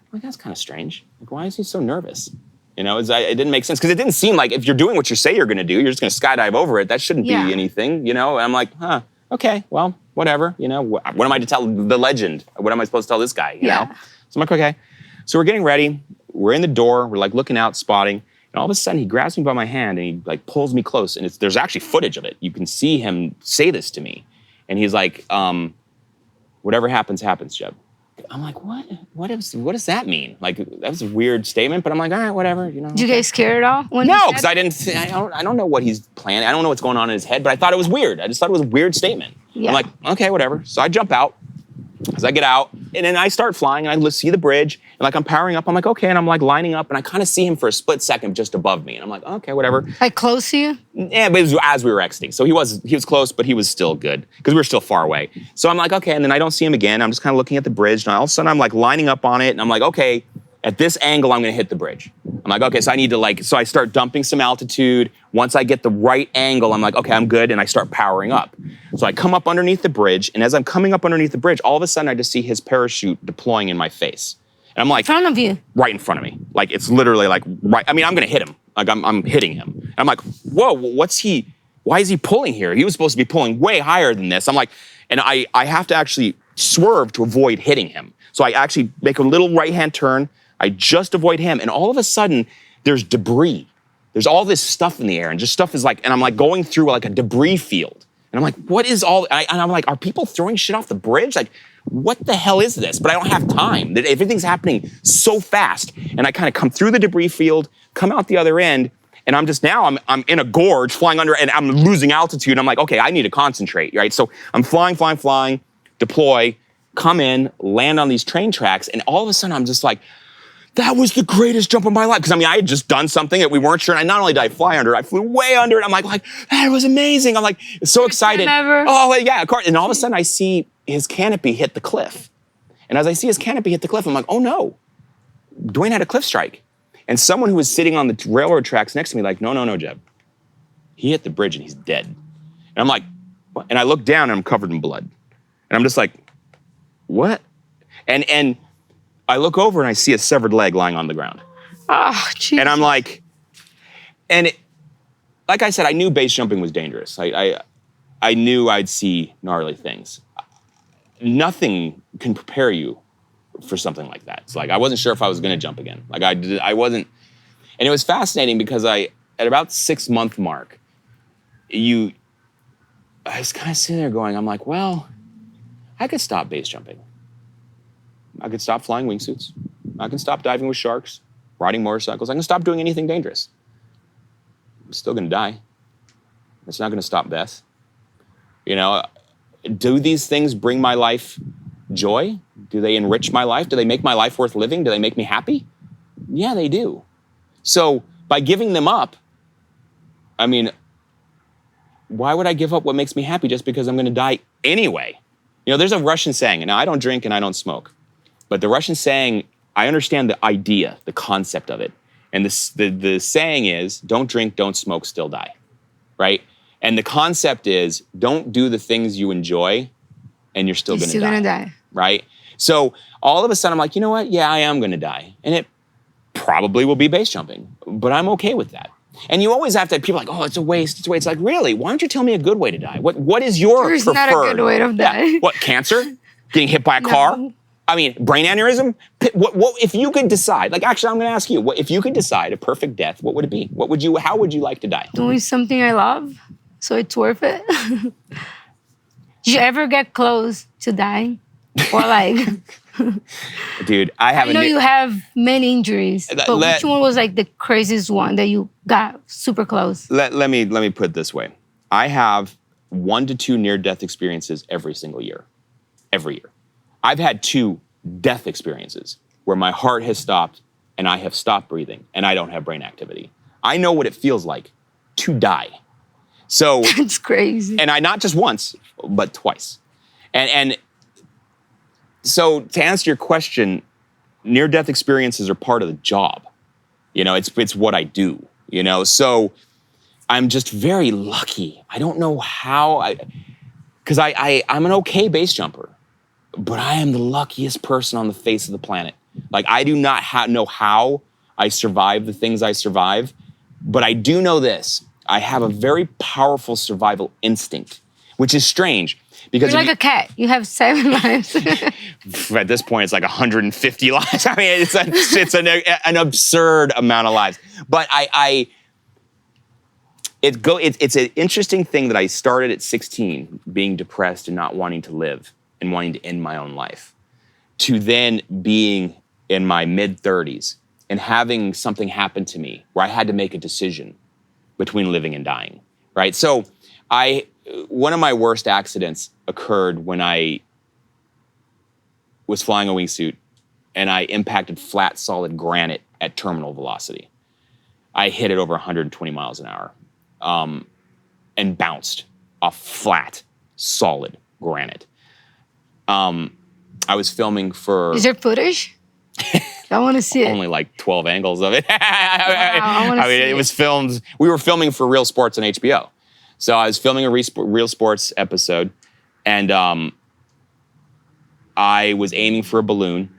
Speaker 2: I'm like, that's kind of strange. Like, why is he so nervous? It didn't make sense, because it didn't seem like if you're doing what you say you're gonna do, you're just gonna skydive over it. That shouldn't be anything, And I'm like, okay, well, whatever, What am I to tell the legend? What am I supposed to tell this guy, you know? So I'm like, okay. So we're getting ready. We're in the door. We're like looking out, spotting. And And all of a sudden he grabs me by my hand and he like pulls me close. And there's actually footage of it. You can see him say this to me. And he's like, whatever happens, happens, Jeb. I'm like, what? What does that mean? Like, that was a weird statement, but I'm like, all right, whatever, you know.
Speaker 1: Did you get scared at all?
Speaker 2: No, because I don't know what he's planning. I don't know what's going on in his head, but I thought it was weird. I just thought it was a weird statement.
Speaker 1: Yeah.
Speaker 2: I'm like, okay, whatever. So I jump out. As I get out, and then I start flying, and I see the bridge, and like I'm powering up, I'm like, okay, and I'm like lining up, and I kind of see him for a split second just above me, and I'm like, okay, whatever.
Speaker 1: Like close to you?
Speaker 2: Yeah, but it was as we were exiting, so he was close, but he was still good because we were still far away. So I'm like, okay, and then I don't see him again. I'm just kind of looking at the bridge, and all of a sudden I'm like lining up on it, and I'm like, okay, at this angle I'm going to hit the bridge. I'm like, okay, so I need to so I start dumping some altitude. Once I get the right angle, I'm like, okay, I'm good, and I start powering up. So I come up underneath the bridge, and as I'm coming up underneath the bridge, all of a sudden I just see his parachute deploying in my face. And I'm like—
Speaker 1: In front of you?
Speaker 2: Right in front of me. Like, it's literally like, right, I mean, I'm gonna hit him. Like, I'm hitting him. And I'm like, whoa, why is he pulling here? He was supposed to be pulling way higher than this. I'm like, and I have to actually swerve to avoid hitting him. So I actually make a little right-hand turn. I just avoid him, and all of a sudden, there's debris. There's all this stuff in the air, and just stuff is like, and I'm like going through like a debris field. And I'm like, what is all, and I'm like, are people throwing shit off the bridge? Like, what the hell is this? But I don't have time. Everything's happening so fast. And I kind of come through the debris field, come out the other end, and I'm just now, I'm in a gorge flying under, and I'm losing altitude. I'm like, okay, I need to concentrate, right? So I'm flying, deploy, come in, land on these train tracks, and all of a sudden I'm just like, that was the greatest jump of my life. Because I mean, I had just done something that we weren't sure. And not only did I fly under it, I flew way under it. I'm like, that was amazing. I'm like, so excited. Oh, yeah, of course. And all of a sudden I see his canopy hit the cliff. And as I see his canopy hit the cliff, I'm like, oh no, Dwayne had a cliff strike. And someone who was sitting on the railroad tracks next to me like, no, Jeb. He hit the bridge and he's dead. And I'm like, what? And I look down and I'm covered in blood. And I'm just like, what? And I look over and I see a severed leg lying on the ground.
Speaker 1: Oh, Jesus.
Speaker 2: And I'm like, like I said, I knew base jumping was dangerous. I knew I'd see gnarly things. Nothing can prepare you for something like that. It's like, I wasn't sure if I was gonna jump again. Like I wasn't, and it was fascinating because at about 6-month mark, I was kind of sitting there going, I'm like, well, I could stop base jumping. I could stop flying wingsuits. I can stop diving with sharks, riding motorcycles. I can stop doing anything dangerous. I'm still gonna die. It's not gonna stop Beth. You know, do these things bring my life joy? Do they enrich my life? Do they make my life worth living? Do they make me happy? Yeah, they do. So by giving them up, I mean, why would I give up what makes me happy just because I'm gonna die anyway? You know, there's a Russian saying, and now I don't drink and I don't smoke, but the Russian saying, I understand the idea, the concept of it. And the saying is, don't drink, don't smoke, still die, right? And the concept is, don't do the things you enjoy and you're still gonna die, right? So all of a sudden I'm like, you know what? Yeah, I am gonna die. And it probably will be base jumping, but I'm okay with that. And you always have to, people are like, oh, it's a waste, it's a waste. It's like, really? Why don't you tell me a good way to die? What is your
Speaker 1: There's
Speaker 2: preferred?
Speaker 1: not a good way to die.
Speaker 2: Yeah. What, cancer? Getting hit by a car? I mean, brain aneurysm? What if you could decide, like actually I'm gonna ask you, if you could decide a perfect death, what would it be? How would you like to die?
Speaker 1: Doing something I love, so it's worth it. Did you ever get close to dying? Or like...
Speaker 2: Dude, I
Speaker 1: know you have many injuries, but which one was like the craziest one that you got super close?
Speaker 2: Let me put it this way. I have 1 to 2 near-death experiences every single year. Every year. I've had 2 death experiences where my heart has stopped and I have stopped breathing and I don't have brain activity. I know what it feels like to die. So
Speaker 1: it's crazy.
Speaker 2: And I not just once, but twice. And so to answer your question, near-death experiences are part of the job. You know, it's what I do, you know? So I'm just very lucky. I don't know how, because I'm an okay base jumper, but I am the luckiest person on the face of the planet. Like, I do not know how I survive the things I survive, but I do know this. I have a very powerful survival instinct, which is strange Because
Speaker 1: You're like a cat. You have 7 lives.
Speaker 2: at this point, it's like 150 lives. I mean, it's an absurd amount of lives. But it's an interesting thing that I started at 16, being depressed and not wanting to live and wanting to end my own life, to then being in my mid-30s and having something happen to me where I had to make a decision between living and dying, right? So one of my worst accidents occurred when I was flying a wingsuit and I impacted flat, solid granite at terminal velocity. I hit it over 120 miles an hour and bounced off flat, solid granite. I was filming for...
Speaker 1: Is there footage? I want to see it.
Speaker 2: Only like 12 angles of it.
Speaker 1: Wow, I want to see
Speaker 2: it was filmed. We were filming for Real Sports on HBO. So I was filming a Real Sports episode, and I was aiming for a balloon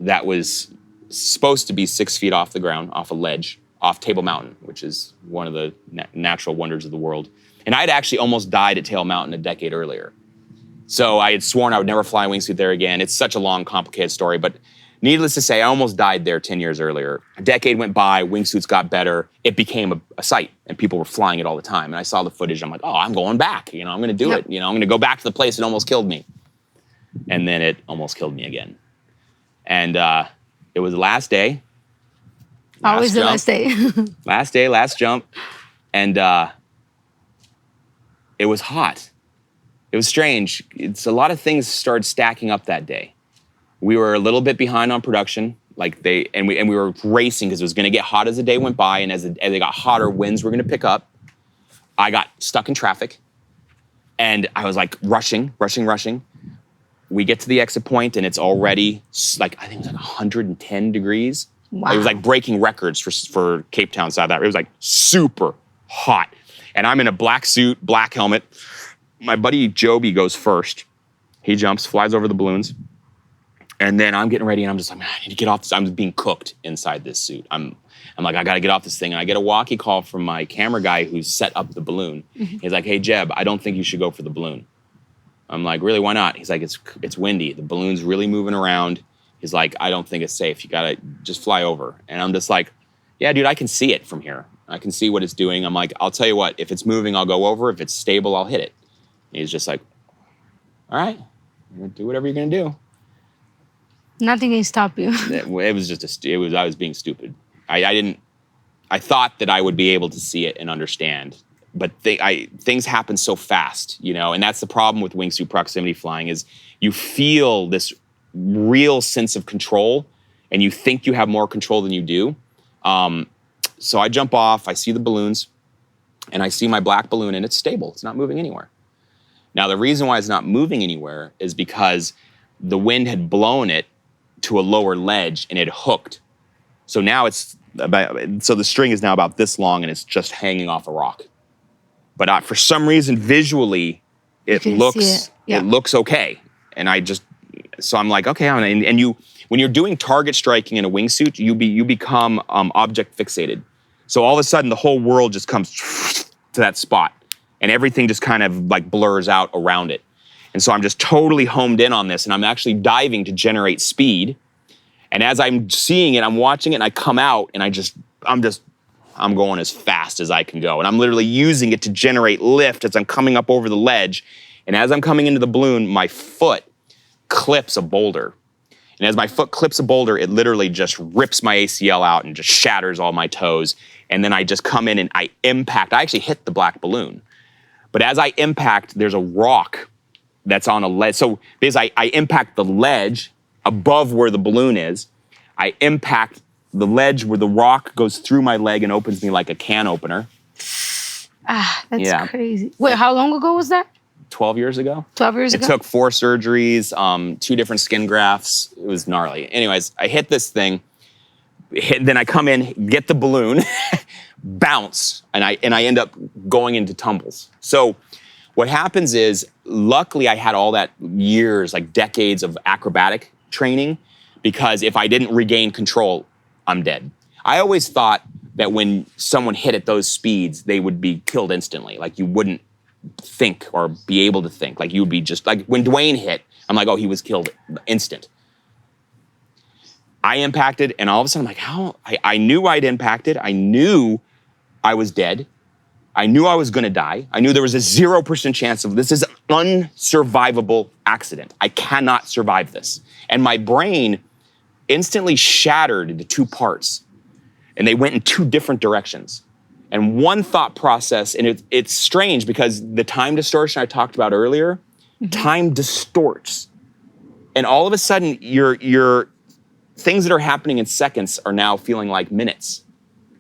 Speaker 2: that was supposed to be 6 feet off the ground, off a ledge, off Table Mountain, which is one of the natural wonders of the world. And I had actually almost died at Table Mountain a decade earlier. So I had sworn I would never fly a wingsuit there again. It's such a long, complicated story, but needless to say, I almost died there 10 years earlier. A decade went by, wingsuits got better. It became a sight, and people were flying it all the time. And I saw the footage. I'm like, oh, I'm going back. I'm going to do it. I'm going to go back to the place that almost killed me. And then it almost killed me again. And it was the last day.
Speaker 1: Always the last day.
Speaker 2: Last day, last jump. And it was hot. It was strange. A lot of things started stacking up that day. We were a little bit behind on production, and we were racing because it was going to get hot as the day went by, and as they got hotter, winds were going to pick up. I got stuck in traffic, and I was like rushing. We get to the exit point, and it's already I think it was like 110 degrees.
Speaker 1: Wow.
Speaker 2: It was like breaking records for Cape Town side of that. It was like super hot, and I'm in a black suit, black helmet. My buddy Joby goes first. He jumps, flies over the balloons. And then I'm getting ready, and I'm just like, man, I need to get off this. I'm being cooked inside this suit. I'm like, I got to get off this thing. And I get a walkie call from my camera guy who's set up the balloon. Mm-hmm. He's like, hey, Jeb, I don't think you should go for the balloon. I'm like, really, why not? He's like, it's windy. The balloon's really moving around. He's like, I don't think it's safe. You got to just fly over. And I'm just like, yeah, dude, I can see it from here. I can see what it's doing. I'm like, I'll tell you what, if it's moving, I'll go over. If it's stable, I'll hit it. And he's just like, all right, do whatever you're going to do.
Speaker 1: Nothing can stop you.
Speaker 2: It was just I was being stupid. I thought that I would be able to see it and understand, but things happen so fast, and that's the problem with wingsuit proximity flying is you feel this real sense of control, and you think you have more control than you do. So I jump off, I see the balloons, and I see my black balloon, and it's stable. It's not moving anywhere. Now, the reason why it's not moving anywhere is because the wind had blown it to a lower ledge and it hooked. So now so the string is now about this long and it's just hanging off a rock. But for some reason, visually, it looks okay. And so I'm like, okay, when you're doing target striking in a wingsuit, you become object fixated. So all of a sudden, the whole world just comes to that spot, and everything just kind of like blurs out around it. And so I'm just totally homed in on this, and I'm actually diving to generate speed. And as I'm seeing it, I'm watching it, and I come out, and I'm going as fast as I can go. And I'm literally using it to generate lift as I'm coming up over the ledge. And as I'm coming into the balloon, my foot clips a boulder. And as my foot clips a boulder, it literally just rips my ACL out and just shatters all my toes. And then I just come in and I impact. I actually hit the black balloon. But as I impact, there's a rock that's on a ledge. So because I impact the ledge above where the balloon is, I impact the ledge where the rock goes through my leg and opens me like a can opener.
Speaker 1: That's crazy. Wait, how long ago was that?
Speaker 2: 12 years ago.
Speaker 1: 12 years ago?
Speaker 2: It took 4 surgeries, 2 different skin grafts. It was gnarly. Anyways, I hit this thing. Then I come in, get the balloon, bounce, and I end up going into tumbles. So what happens is, luckily I had all that years, like decades of acrobatic training, because if I didn't regain control, I'm dead. I always thought that when someone hit at those speeds, they would be killed instantly. Like you wouldn't think or be able to think. Like, you would be just, like, when Dwayne hit, I'm like, oh, he was killed instant. I impacted, and all of a sudden, I'm like, how? I knew I'd impacted. I knew I was dead. I knew I was gonna die. I knew there was a 0% chance of this. Is an unsurvivable accident. I cannot survive this. And my brain instantly shattered into two parts, and they went in two different directions. And one thought process, and it's strange because the time distortion I talked about earlier, time distorts. And all of a sudden, your things that are happening in seconds are now feeling like minutes,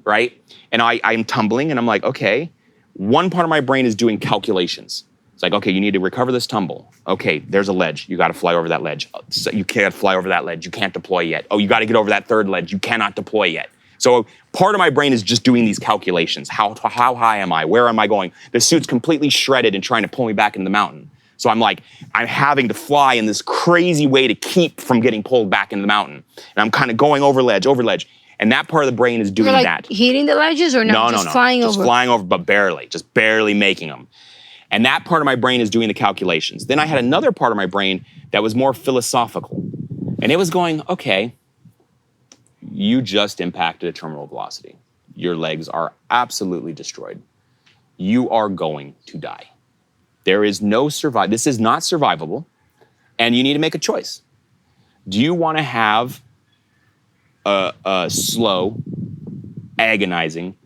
Speaker 2: right? And I'm tumbling, and I'm like, okay, one part of my brain is doing calculations. It's like, okay, you need to recover this tumble. Okay, there's a ledge. You got to fly over that ledge. So you can't fly over that ledge. You can't deploy yet. Oh, you got to get over that third ledge. You cannot deploy yet. So part of my brain is just doing these calculations. How high am I? Where am I going? The suit's completely shredded and trying to pull me back into the mountain. So I'm having to fly in this crazy way to keep from getting pulled back into the mountain. And I'm kind of going over ledge. And that part of the brain is doing
Speaker 1: You're like
Speaker 2: that.
Speaker 1: Hitting the ledges or not?
Speaker 2: No.
Speaker 1: Flying over?
Speaker 2: Just flying over, but barely. Just barely making them. And that part of my brain is doing the calculations. Then I had another part of my brain that was more philosophical. And it was going, okay, you just impacted a terminal velocity. Your legs are absolutely destroyed. You are going to die. There is no survival. This is not survivable. And you need to make a choice. Do you want to have a slow, agonizing,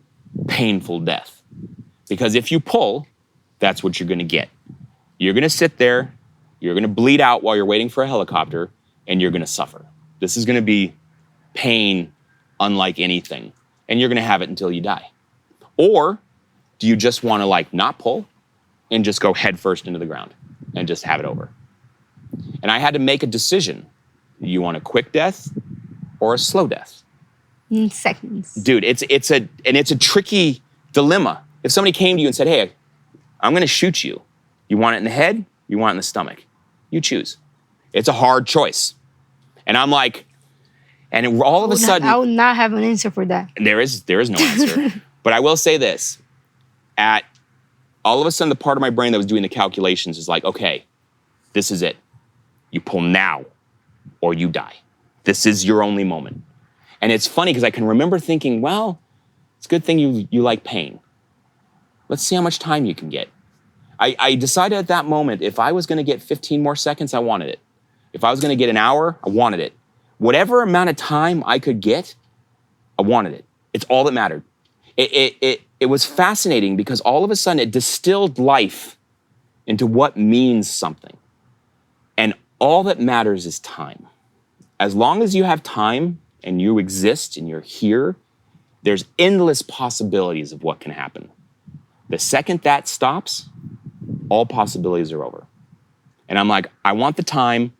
Speaker 2: painful death? Because if you pull, that's what you're going to get. You're going to sit there, you're going to bleed out while you're waiting for a helicopter, and you're going to suffer. This is going to be pain unlike anything, and you're going to have it until you die. Or do you just want to not pull and just go head first into the ground and just have it over? And I had to make a decision. You want a quick death or a slow death?
Speaker 1: In seconds.
Speaker 2: Dude, it's a tricky dilemma. If somebody came to you and said, hey, I'm going to shoot you. You want it in the head? You want it in the stomach? You choose. It's a hard choice. And I'm like, and all of a sudden,
Speaker 1: I would not have an answer for that.
Speaker 2: There is no answer. But I will say this. All of a sudden, the part of my brain that was doing the calculations is like, okay, this is it. You pull now or you die. This is your only moment. And it's funny because I can remember thinking, well, it's a good thing you like pain. Let's see how much time you can get. I decided at that moment, if I was going to get 15 more seconds, I wanted it. If I was going to get an hour, I wanted it. Whatever amount of time I could get, I wanted it. It's all that mattered. It was fascinating because all of a sudden it distilled life into what means something. And all that matters is time. As long as you have time and you exist and you're here, there's endless possibilities of what can happen. The second that stops, all possibilities are over. And I'm like, I want the time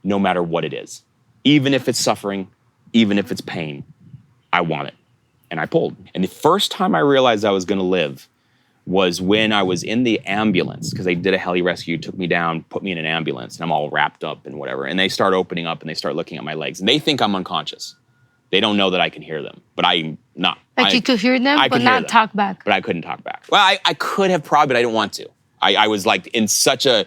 Speaker 2: no matter what it is. Even if it's suffering, even if it's pain, I want it. And I pulled. And the first time I realized I was gonna live was when I was in the ambulance, because they did a heli rescue, took me down, put me in an ambulance, and I'm all wrapped up and whatever. And they start opening up and they start looking at my legs. And they think I'm unconscious. They don't know that I can hear them, but I'm not.
Speaker 1: You could hear them, but not talk back.
Speaker 2: But I couldn't talk back. Well, I could have probably, but I didn't want to. I was in such a,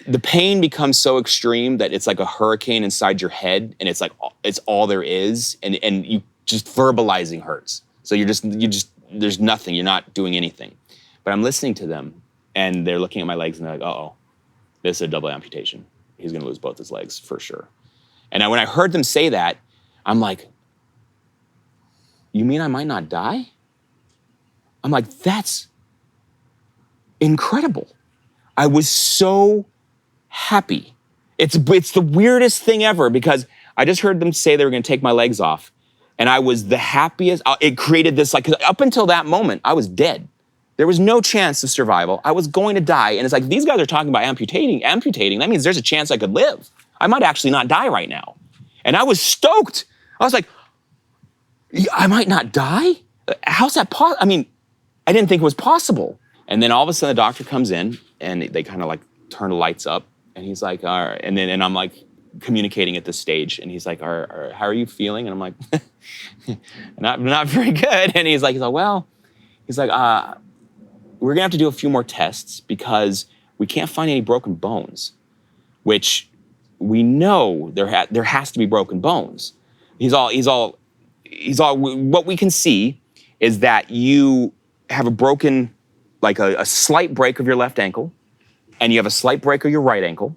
Speaker 2: the pain becomes so extreme that it's like a hurricane inside your head, and it's all there is, and you just verbalizing hurts. So you just there's nothing. You're not doing anything. But I'm listening to them, and they're looking at my legs, and they're like, uh-oh, this is a double amputation. He's gonna lose both his legs for sure. And when I heard them say that, I'm like, you mean I might not die? I'm like, that's incredible. I was so happy. It's the weirdest thing ever because I just heard them say they were gonna take my legs off, and I was the happiest. It created this, 'cause up until that moment, I was dead. There was no chance of survival. I was going to die, and it's like, these guys are talking about amputating. That means there's a chance I could live. I might actually not die right now. And I was stoked. I was like, I might not die? How's that possible? I mean, I didn't think it was possible. And then all of a sudden the doctor comes in and they kind of turn the lights up, and he's like, all right. And I'm communicating at this stage, and he's like, how are you feeling? And I'm like, not very good. And he's like, well, we're gonna have to do a few more tests because we can't find any broken bones, which we know there has to be broken bones. What we can see is that you have a broken, like a slight break of your left ankle, and you have a slight break of your right ankle.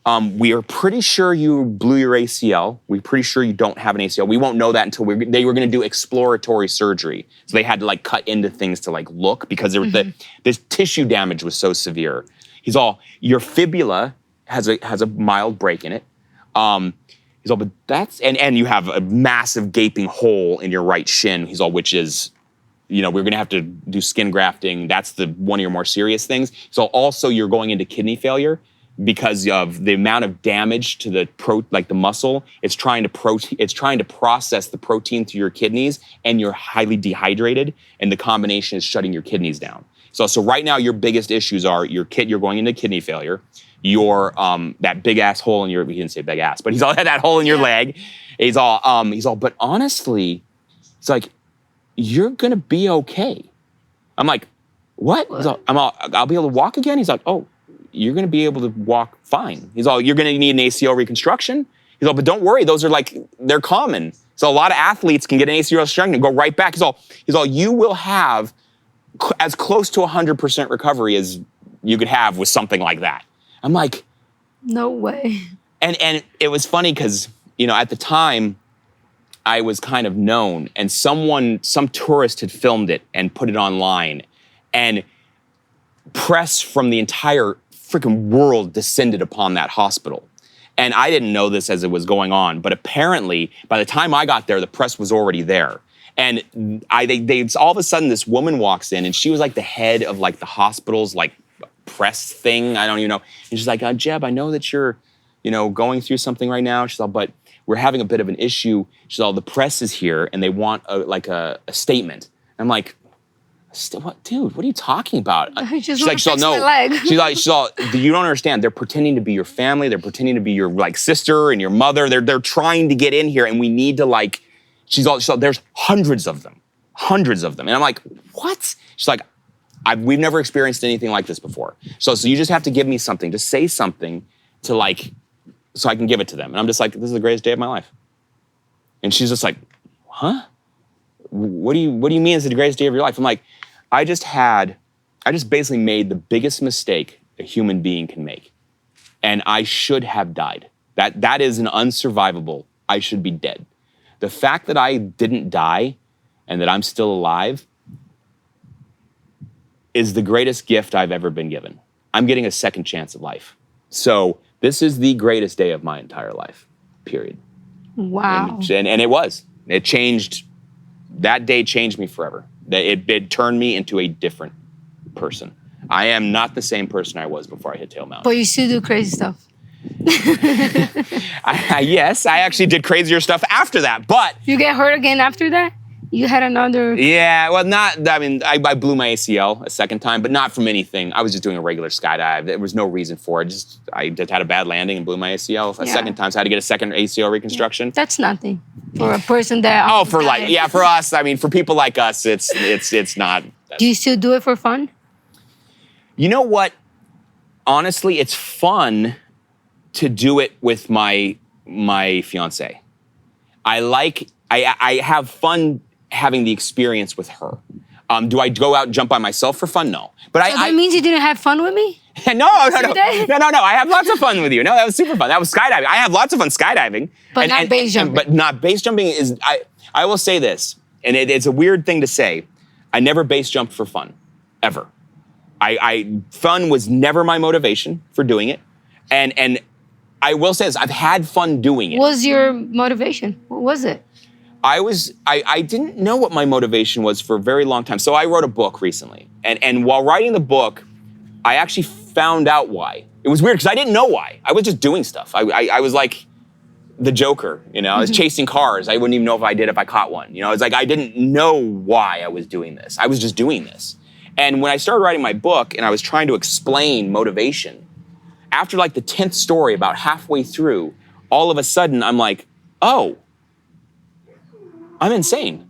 Speaker 2: We are pretty sure you blew your ACL. We're pretty sure you don't have an ACL. We won't know that until they were going to do exploratory surgery. So they had to like cut into things to like look because this tissue damage was so severe. Your fibula has a mild break in it. But that's, and you have a massive gaping hole in your right shin. Which is, we're going to have to do skin grafting. That's one of your more serious things. So also you're going into kidney failure because of the amount of damage to the muscle. It's trying to process the protein through your kidneys, and you're highly dehydrated, and the combination is shutting your kidneys down. So right now your biggest issues are you're going into kidney failure. Your that big ass hole in your, he didn't say big ass, but he's all had that hole in your leg. But honestly, it's like, you're gonna be okay. I'm like, what? I'll be able to walk again? He's like, oh, you're gonna be able to walk fine. You're gonna need an ACL reconstruction. But don't worry, those are they're common. So a lot of athletes can get an ACL reconstruction and go right back. You will have as close to 100% recovery as you could have with something like that. I'm like,
Speaker 1: no way.
Speaker 2: And it was funny because, at the time, I was kind of known, and some tourist had filmed it and put it online, and press from the entire freaking world descended upon that hospital. And I didn't know this as it was going on, but apparently, by the time I got there, the press was already there. And they all of a sudden, this woman walks in, and she was like the head of the hospital's press thing. I don't even know. And she's like, Jeb, I know that you're, going through something right now. She's all, but we're having a bit of an issue. She's all, the press is here and they want a statement. I'm like, what, dude, what are you talking about?
Speaker 1: She's like, no.
Speaker 2: She's all, you don't understand. They're pretending to be your family. They're pretending to be your sister and your mother. They're trying to get in here, and we need to she's all, there's hundreds of them. And I'm like, what? She's like, we've never experienced anything like this before. So you just have to give me something, just say something to so I can give it to them. And I'm just like, this is the greatest day of my life. And she's just like, huh? What do you mean it's the greatest day of your life? I'm like, I just basically made the biggest mistake a human being can make. And I should have died. That is an unsurvivable, I should be dead. The fact that I didn't die and that I'm still alive is the greatest gift I've ever been given. I'm getting a second chance at life. So this is the greatest day of my entire life, period.
Speaker 1: Wow.
Speaker 2: And it was. It changed, that day changed me forever. It turned me into a different person. I am not the same person I was before I hit Tail Mountain.
Speaker 1: But you still do crazy stuff.
Speaker 2: Yes, I actually did crazier stuff after that, but...
Speaker 1: You get hurt again after that? You had another...
Speaker 2: Yeah, well, I blew my ACL a second time, but not from anything. I was just doing a regular skydive. There was no reason for it. I just had a bad landing and blew my ACL a second time, so I had to get a second ACL reconstruction.
Speaker 1: Yeah. That's nothing for a person that...
Speaker 2: Oh, for for us, for people like us, it's not...
Speaker 1: Do you still do it for fun?
Speaker 2: You know what? Honestly, it's fun to do it with my fiance. I have fun having the experience with her. Do I go out and jump by myself for fun? No. But
Speaker 1: so that means you didn't have fun with me?
Speaker 2: No. I have lots of fun with you. No, that was super fun. That was skydiving. I have lots of fun skydiving.
Speaker 1: But not base jumping.
Speaker 2: But not base jumping is, I will say this, and it's a weird thing to say. I never base jumped for fun, ever. Fun was never my motivation for doing it. And I will say this, I've had fun doing it.
Speaker 1: What was your motivation? What was it?
Speaker 2: I didn't know what my motivation was for a very long time. So I wrote a book recently. And while writing the book, I actually found out why. It was weird because I didn't know why. I was just doing stuff. I was like the Joker, I was chasing cars. I wouldn't even know if I caught one. It's like I didn't know why I was doing this. I was just doing this. And when I started writing my book and I was trying to explain motivation, after the 10th story, about halfway through, all of a sudden I'm like, oh, I'm insane.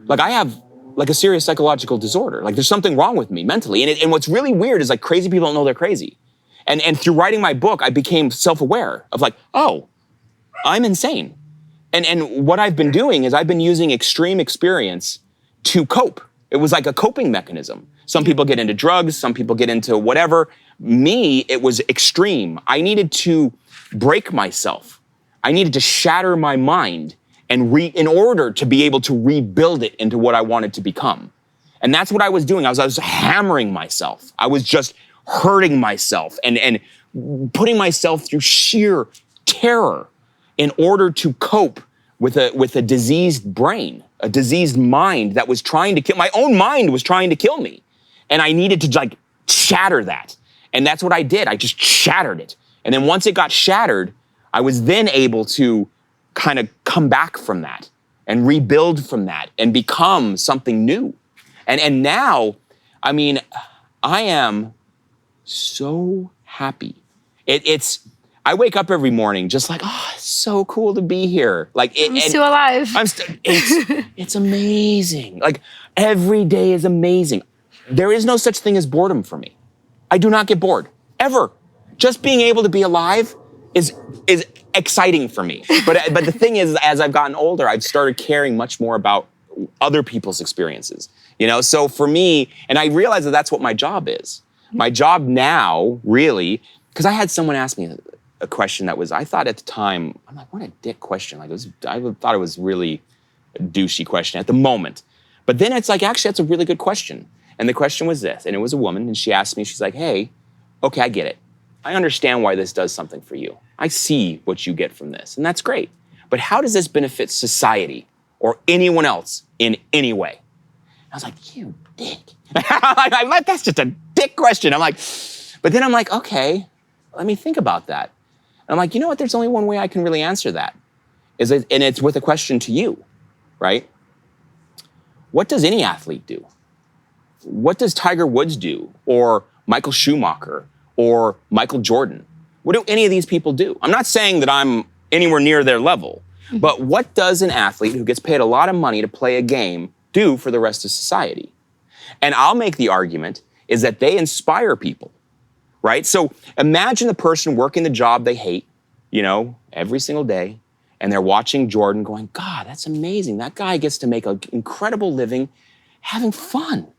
Speaker 2: I have like a serious psychological disorder. Like there's something wrong with me mentally. And what's really weird is like crazy people don't know they're crazy. And through writing my book, I became self-aware of like, oh, I'm insane. And what I've been doing is I've been using extreme experience to cope. It was like a coping mechanism. Some people get into drugs, some people get into whatever. Me, it was extreme. I needed to break myself. I needed to shatter my mind in order to be able to rebuild it into what I wanted to become. And that's what I was doing. I was hammering myself. I was just hurting myself and putting myself through sheer terror in order to cope with a diseased brain, a diseased mind that was trying to kill, my own mind was trying to kill me. And I needed to like shatter that. And that's what I did. I just shattered it. And then once it got shattered, I was then able to kind of come back from that and rebuild from that and become something new. And now, I mean, I am so happy. I wake up every morning just like, oh, it's so cool to be here. Like
Speaker 1: I'm still alive.
Speaker 2: It's amazing. Like every day is amazing. There is no such thing as boredom for me. I do not get bored, ever. Just being able to be alive is exciting for me. But the thing is, as I've gotten older, I've started caring much more about other people's experiences. You know, so for me, and I realize that that's what my job is. My job now, really, because I had someone ask me a question that was, I thought at the time, I'm like, what a dick question. Like I thought it was really a douchey question at the moment. But then it's like, actually, that's a really good question. And the question was this, and it was a woman, and she asked me, she's like, hey, okay, I get it. I understand why this does something for you. I see what you get from this, and that's great. But how does this benefit society or anyone else in any way? I was like, you dick. That's just a dick question. I'm like, but then I'm like, okay, let me think about that. And I'm like, you know what? There's only one way I can really answer that. And it's with a question to you, right? What does any athlete do? What does Tiger Woods do? Or Michael Schumacher? Or Michael Jordan? What do any of these people do? I'm not saying that I'm anywhere near their level, but what does an athlete who gets paid a lot of money to play a game do for the rest of society? And I'll make the argument is that they inspire people, right? So imagine a person working the job they hate, you know, every single day, and they're watching Jordan going, God, that's amazing. That guy gets to make an incredible living having fun.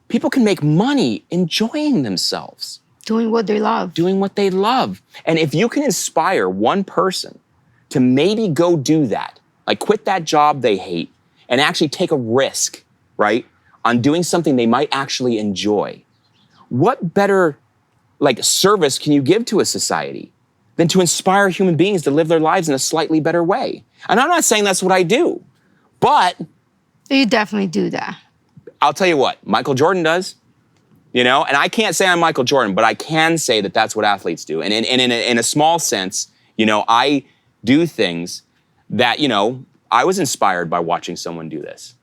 Speaker 2: People can make money enjoying themselves.
Speaker 1: Doing what they love.
Speaker 2: Doing what they love. And if you can inspire one person to maybe go do that, like quit that job they hate and actually take a risk, right, on doing something they might actually enjoy, what better like service can you give to a society than to inspire human beings to live their lives in a slightly better way? And I'm not saying that's what I do, but
Speaker 1: You definitely do that.
Speaker 2: I'll tell you what, Michael Jordan does. You know, and I can't say I'm Michael Jordan, but I can say that that's what athletes do. And in a small sense, you know, I do things that, you know, I was inspired by watching someone do this.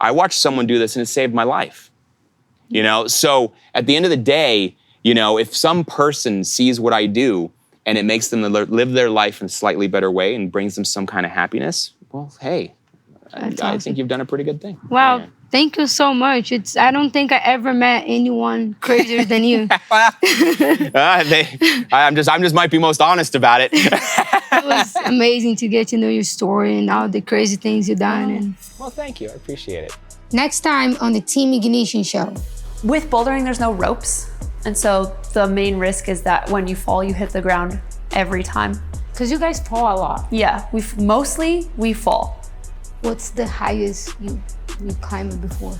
Speaker 2: I watched someone do this and it saved my life. You know, so at the end of the day, you know, if some person sees what I do and it makes them live their life in a slightly better way and brings them some kind of happiness, well, hey, I think you've done a pretty good thing.
Speaker 1: Wow.
Speaker 2: Yeah.
Speaker 1: Thank you so much. I don't think I ever met anyone crazier than you.
Speaker 2: I'm just might be most honest about it.
Speaker 1: It was amazing to get to know your story and all the crazy things you've done. And
Speaker 2: Well, thank you. I appreciate it.
Speaker 3: Next time on the Team Ignition Show.
Speaker 5: With bouldering, there's no ropes. And so the main risk is that when you fall, you hit the ground every time.
Speaker 1: because you guys fall a lot.
Speaker 5: Yeah, we fall.
Speaker 1: What's the highest you climbed before?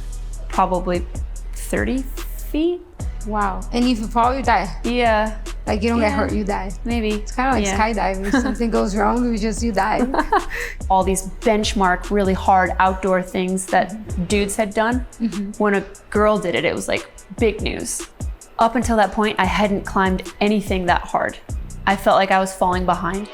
Speaker 5: Probably 30 feet.
Speaker 1: Wow. And if you fall, you die.
Speaker 5: Yeah.
Speaker 1: Like you don't get hurt, you die.
Speaker 5: Maybe.
Speaker 1: It's kind of like skydiving. If something goes wrong, you die.
Speaker 5: All these benchmark, really hard outdoor things that dudes had done. Mm-hmm. When a girl did it, it was like big news. Up until that point, I hadn't climbed anything that hard. I felt like I was falling behind.